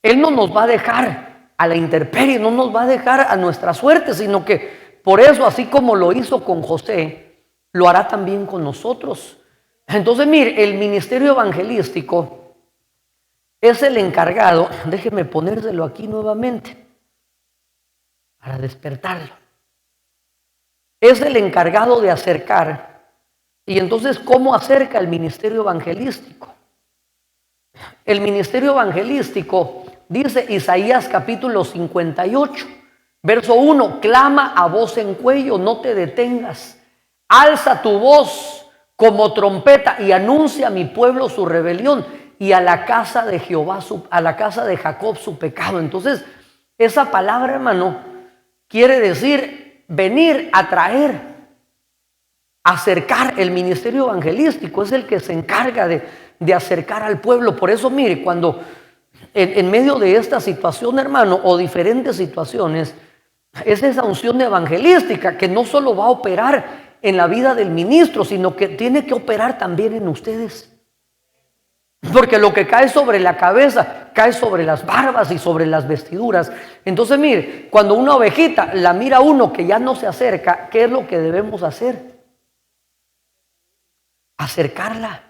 Él no nos va a dejar a la intemperie, no nos va a dejar a nuestra suerte, sino que por eso, así como lo hizo con José, lo hará también con nosotros. Entonces, mire, el ministerio evangelístico es el encargado, déjeme ponérselo aquí nuevamente para despertarlo. Es el encargado de acercar. Y entonces, ¿cómo acerca el ministerio evangelístico? El ministerio evangelístico, dice Isaías capítulo 58, verso 1: clama a voz en cuello, no te detengas, alza tu voz como trompeta y anuncia a mi pueblo su rebelión y a la casa de Jehová, a la casa de Jacob su pecado. Entonces, esa palabra, hermano, quiere decir venir a traer, acercar. El ministerio evangelístico es el que se encarga de acercar al pueblo. Por eso, mire, cuando en medio de esta situación, hermano, o diferentes situaciones, es esa unción evangelística que no solo va a operar en la vida del ministro, sino que tiene que operar también en ustedes. Porque lo que cae sobre la cabeza, cae sobre las barbas y sobre las vestiduras. Entonces, mire, cuando una ovejita la mira uno que ya no se acerca, ¿qué es lo que debemos hacer? Acercarla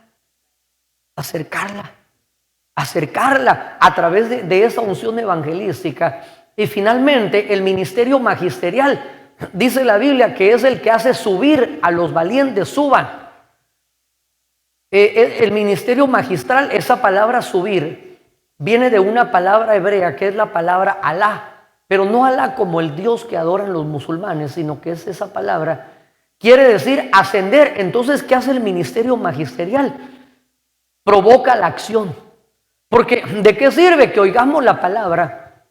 a través de esa unción evangelística. Y finalmente, el ministerio magisterial, dice la Biblia, que es el que hace subir a los valientes, suban. El ministerio magistral, esa palabra subir, viene de una palabra hebrea que es la palabra Alá, pero no Alá como el Dios que adoran los musulmanes, sino que es esa palabra, quiere decir ascender. Entonces, ¿qué hace el ministerio magisterial? Provoca la acción. Porque ¿de qué sirve que oigamos la palabra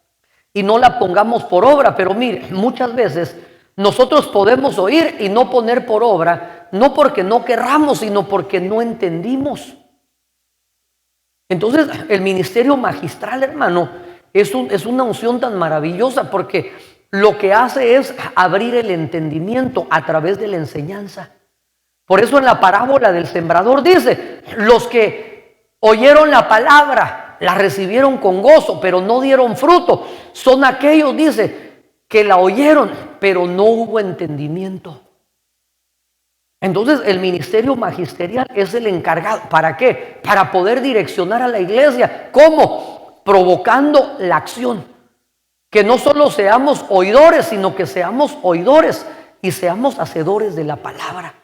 y no la pongamos por obra? Pero mire, muchas veces nosotros podemos oír y no poner por obra, no porque no querramos, sino porque no entendimos. Entonces, el ministerio magistral, hermano, es una unción tan maravillosa, porque lo que hace es abrir el entendimiento a través de la enseñanza. Por eso en la parábola del sembrador dice: los que oyeron la palabra, la recibieron con gozo, pero no dieron fruto, son aquellos, dice, que la oyeron, pero no hubo entendimiento. Entonces el ministerio magisterial es el encargado. ¿Para qué? Para poder direccionar a la iglesia. ¿Cómo? Provocando la acción. Que no solo seamos oidores, sino que seamos oidores y seamos hacedores de la palabra.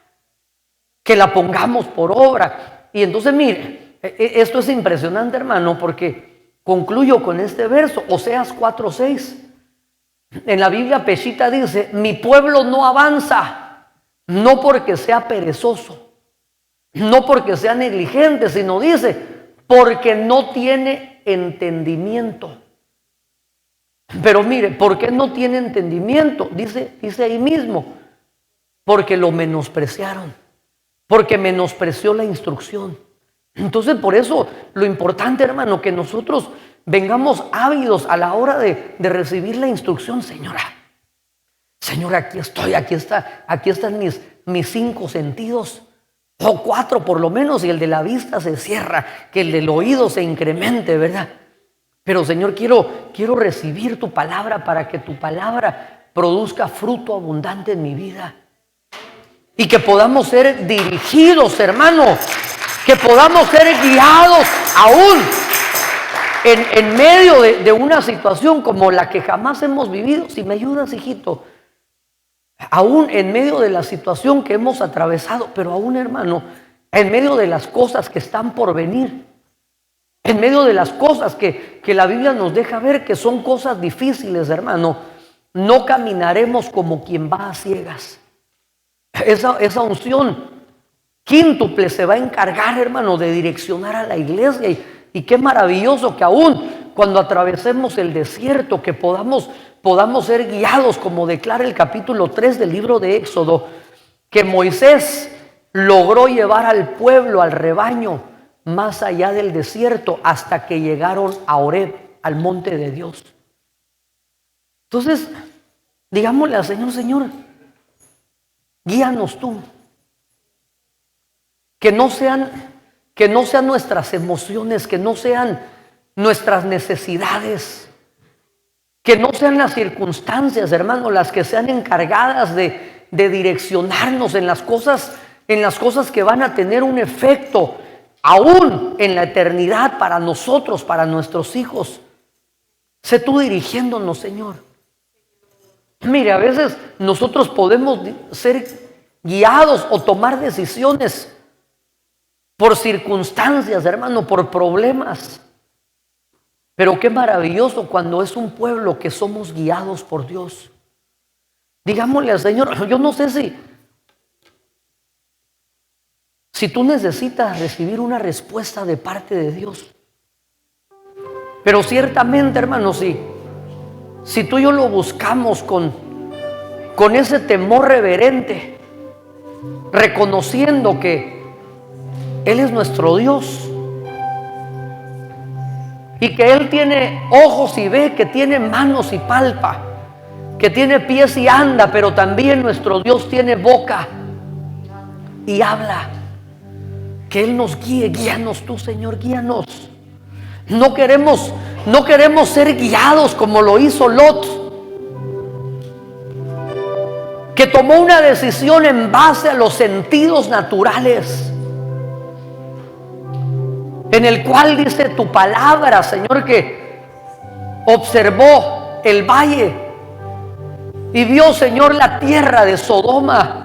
Que la pongamos por obra. Y entonces mire, esto es impresionante, hermano, porque concluyo con este verso, Oseas 4:6. En la Biblia Peshitta dice: mi pueblo no avanza, no porque sea perezoso, no porque sea negligente, sino dice, porque no tiene entendimiento. Pero mire, ¿por qué no tiene entendimiento? Dice ahí mismo, porque lo menospreciaron, porque menospreció la instrucción. Entonces, por eso lo importante, hermano, que nosotros vengamos ávidos a la hora de recibir la instrucción. Señora, aquí estoy, aquí están mis 5 sentidos, o 4 por lo menos, y el de la vista se cierra, que el del oído se incremente, ¿verdad? Pero Señor, quiero recibir tu palabra para que tu palabra produzca fruto abundante en mi vida. Y que podamos ser dirigidos, hermano, que podamos ser guiados aún en medio de una situación como la que jamás hemos vivido. Si me ayudas, hijito, aún en medio de la situación que hemos atravesado, pero aún, hermano, en medio de las cosas que están por venir, en medio de las cosas que la Biblia nos deja ver que son cosas difíciles, hermano, no caminaremos como quien va a ciegas. Esa unción quíntuple se va a encargar, hermano, de direccionar a la iglesia. Y qué maravilloso que aún cuando atravesemos el desierto, que podamos ser guiados, como declara el capítulo 3 del libro de Éxodo, que Moisés logró llevar al pueblo, al rebaño, más allá del desierto, hasta que llegaron a Horeb, al monte de Dios. Entonces, digámosle al Señor: Señor, guíanos tú. Que no sean nuestras emociones, que no sean nuestras necesidades, que no sean las circunstancias, hermano, las que sean encargadas de direccionarnos en las cosas que van a tener un efecto aún en la eternidad para nosotros, para nuestros hijos. Sé tú dirigiéndonos, Señor. Mire, a veces nosotros podemos ser guiados o tomar decisiones por circunstancias, hermano, por problemas. Pero qué maravilloso cuando es un pueblo que somos guiados por Dios. Digámosle al Señor: yo no sé si tú necesitas recibir una respuesta de parte de Dios. Pero ciertamente, hermano, si tú y yo lo buscamos con ese temor reverente, reconociendo que Él es nuestro Dios y que Él tiene ojos y ve, que tiene manos y palpa, que tiene pies y anda, pero también nuestro Dios tiene boca y habla. Que Él nos guíe. Guíanos tú, Señor, guíanos. No queremos ser guiados como lo hizo Lot, que tomó una decisión en base a los sentidos naturales, en el cual dice tu palabra, Señor, que observó el valle y vio, Señor, la tierra de Sodoma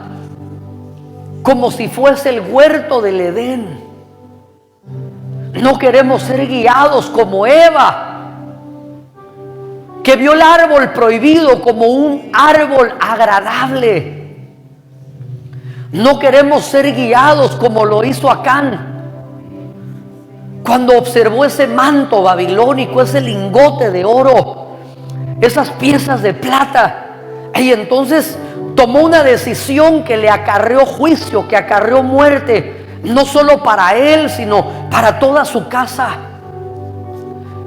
como si fuese el huerto del Edén. No queremos ser guiados como Eva, que vio el árbol prohibido como un árbol agradable. No queremos ser guiados como lo hizo Acán, cuando observó ese manto babilónico, ese lingote de oro, esas piezas de plata, y entonces tomó una decisión que le acarreó juicio, que acarreó muerte, no solo para él, sino para toda su casa.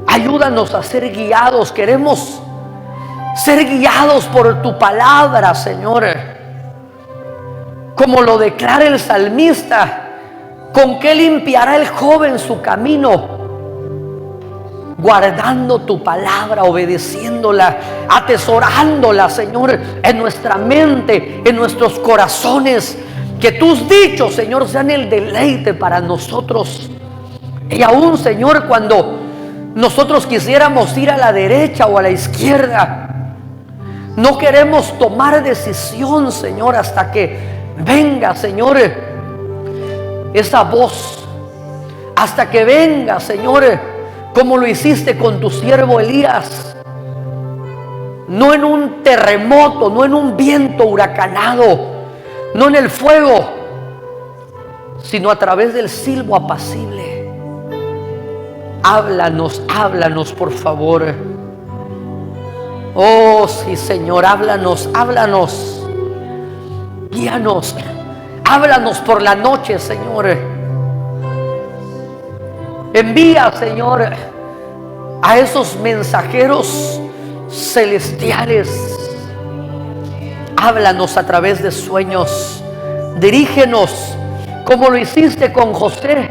Ayúdanos a ser guiados. Queremos ser guiados por tu palabra, Señor. Como lo declara el salmista: ¿con qué limpiará el joven su camino? Guardando tu palabra, obedeciéndola, atesorándola, Señor, en nuestra mente, en nuestros corazones. Que tus dichos, Señor, sean el deleite para nosotros. Y aún, Señor, cuando nosotros quisiéramos ir a la derecha o a la izquierda, no queremos tomar decisión, Señor, hasta que venga, Señor, esa voz. Hasta que venga, Señor, como lo hiciste con tu siervo Elías, no en un terremoto, no en un viento huracanado, no en el fuego, sino a través del silbo apacible. Háblanos, háblanos, por favor. Oh, sí, Señor, háblanos, háblanos. Guíanos, háblanos por la noche, Señor. Envía, Señor, a esos mensajeros celestiales. Háblanos a través de sueños. Dirígenos como lo hiciste con José.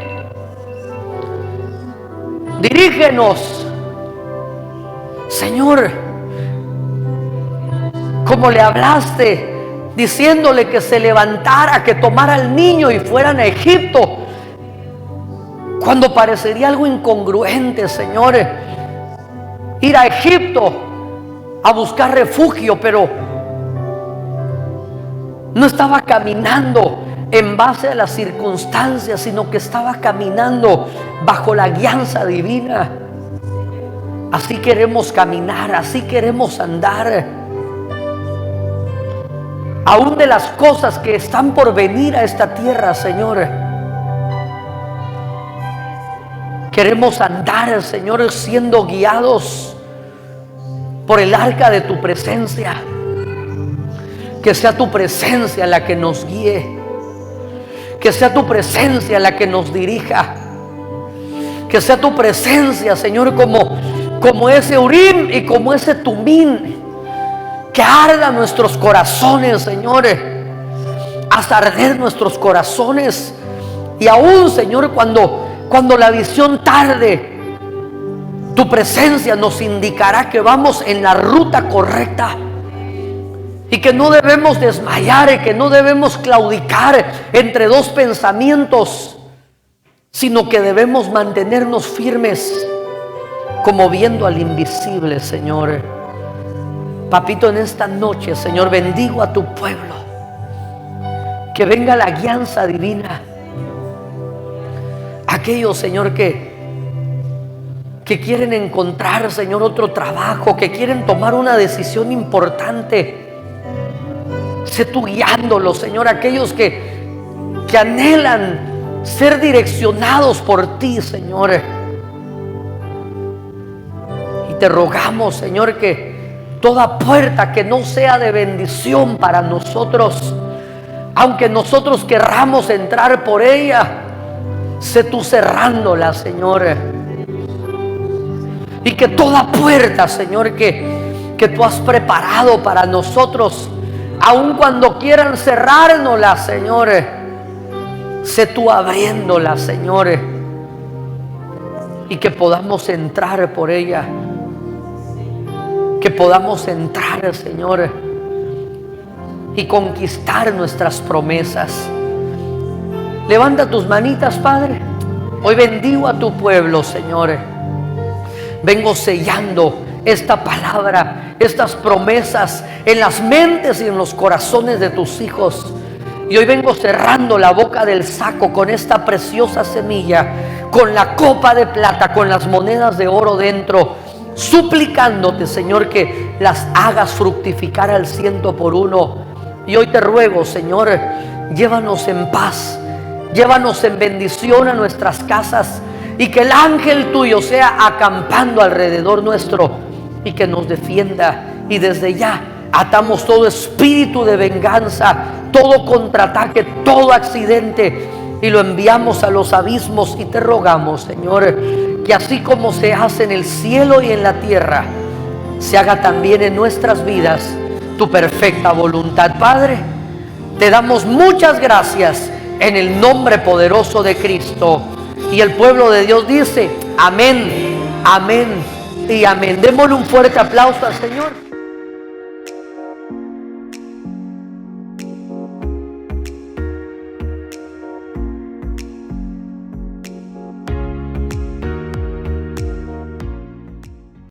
Dirígenos, Señor, como le hablaste, diciéndole que se levantara, que tomara al niño y fueran a Egipto, cuando parecería algo incongruente, Señor, ir a Egipto a buscar refugio, pero no estaba caminando en base a las circunstancias, sino que estaba caminando bajo la guianza divina. Así queremos caminar, así queremos andar. aún de las cosas que están por venir a esta tierra, Señor. Queremos andar, Señor, siendo guiados por el arca de tu presencia. Que sea tu presencia la que nos guíe. Que sea tu presencia la que nos dirija. Que sea tu presencia, Señor, como ese Urim y como ese Tumín. Que arda nuestros corazones, Señor. Haz arder nuestros corazones. Y aún, Señor, cuando la visión tarde, tu presencia nos indicará que vamos en la ruta correcta. Y que no debemos desmayar y que no debemos claudicar entre dos pensamientos, sino que debemos mantenernos firmes como viendo al invisible, Señor. Papito, en esta noche, Señor, bendigo a tu pueblo. Que venga la guianza divina. Aquellos, Señor, que quieren encontrar, Señor, otro trabajo, que quieren tomar una decisión importante. Sé tú guiándolos, Señor. Aquellos que anhelan ser direccionados por ti, Señor. Y te rogamos, Señor, que toda puerta que no sea de bendición para nosotros, aunque nosotros querramos entrar por ella, sé tú cerrándola, Señor. Y que toda puerta, Señor, que tú has preparado para nosotros, aun cuando quieran cerrárnosla, Señor, sé tú abriéndola, Señor, y que podamos entrar por ella. Que podamos entrar, Señor, y conquistar nuestras promesas. Levanta tus manitas, Padre. Hoy bendigo a tu pueblo, Señor. Vengo sellando esta palabra, estas promesas en las mentes y en los corazones de tus hijos. Y hoy vengo cerrando la boca del saco con esta preciosa semilla, con la copa de plata, con las monedas de oro dentro, suplicándote, Señor, que las hagas fructificar al 100%. Y hoy te ruego, Señor, llévanos en paz, llévanos en bendición a nuestras casas, y que el ángel tuyo sea acampando alrededor nuestro y que nos defienda. Y desde ya atamos todo espíritu de venganza, todo contraataque, todo accidente, y lo enviamos a los abismos. Y te rogamos, Señor, que así como se hace en el cielo y en la tierra, se haga también en nuestras vidas tu perfecta voluntad. Padre, te damos muchas gracias en el nombre poderoso de Cristo. Y el pueblo de Dios dice: amén, amén y amén. Démosle un fuerte aplauso al Señor.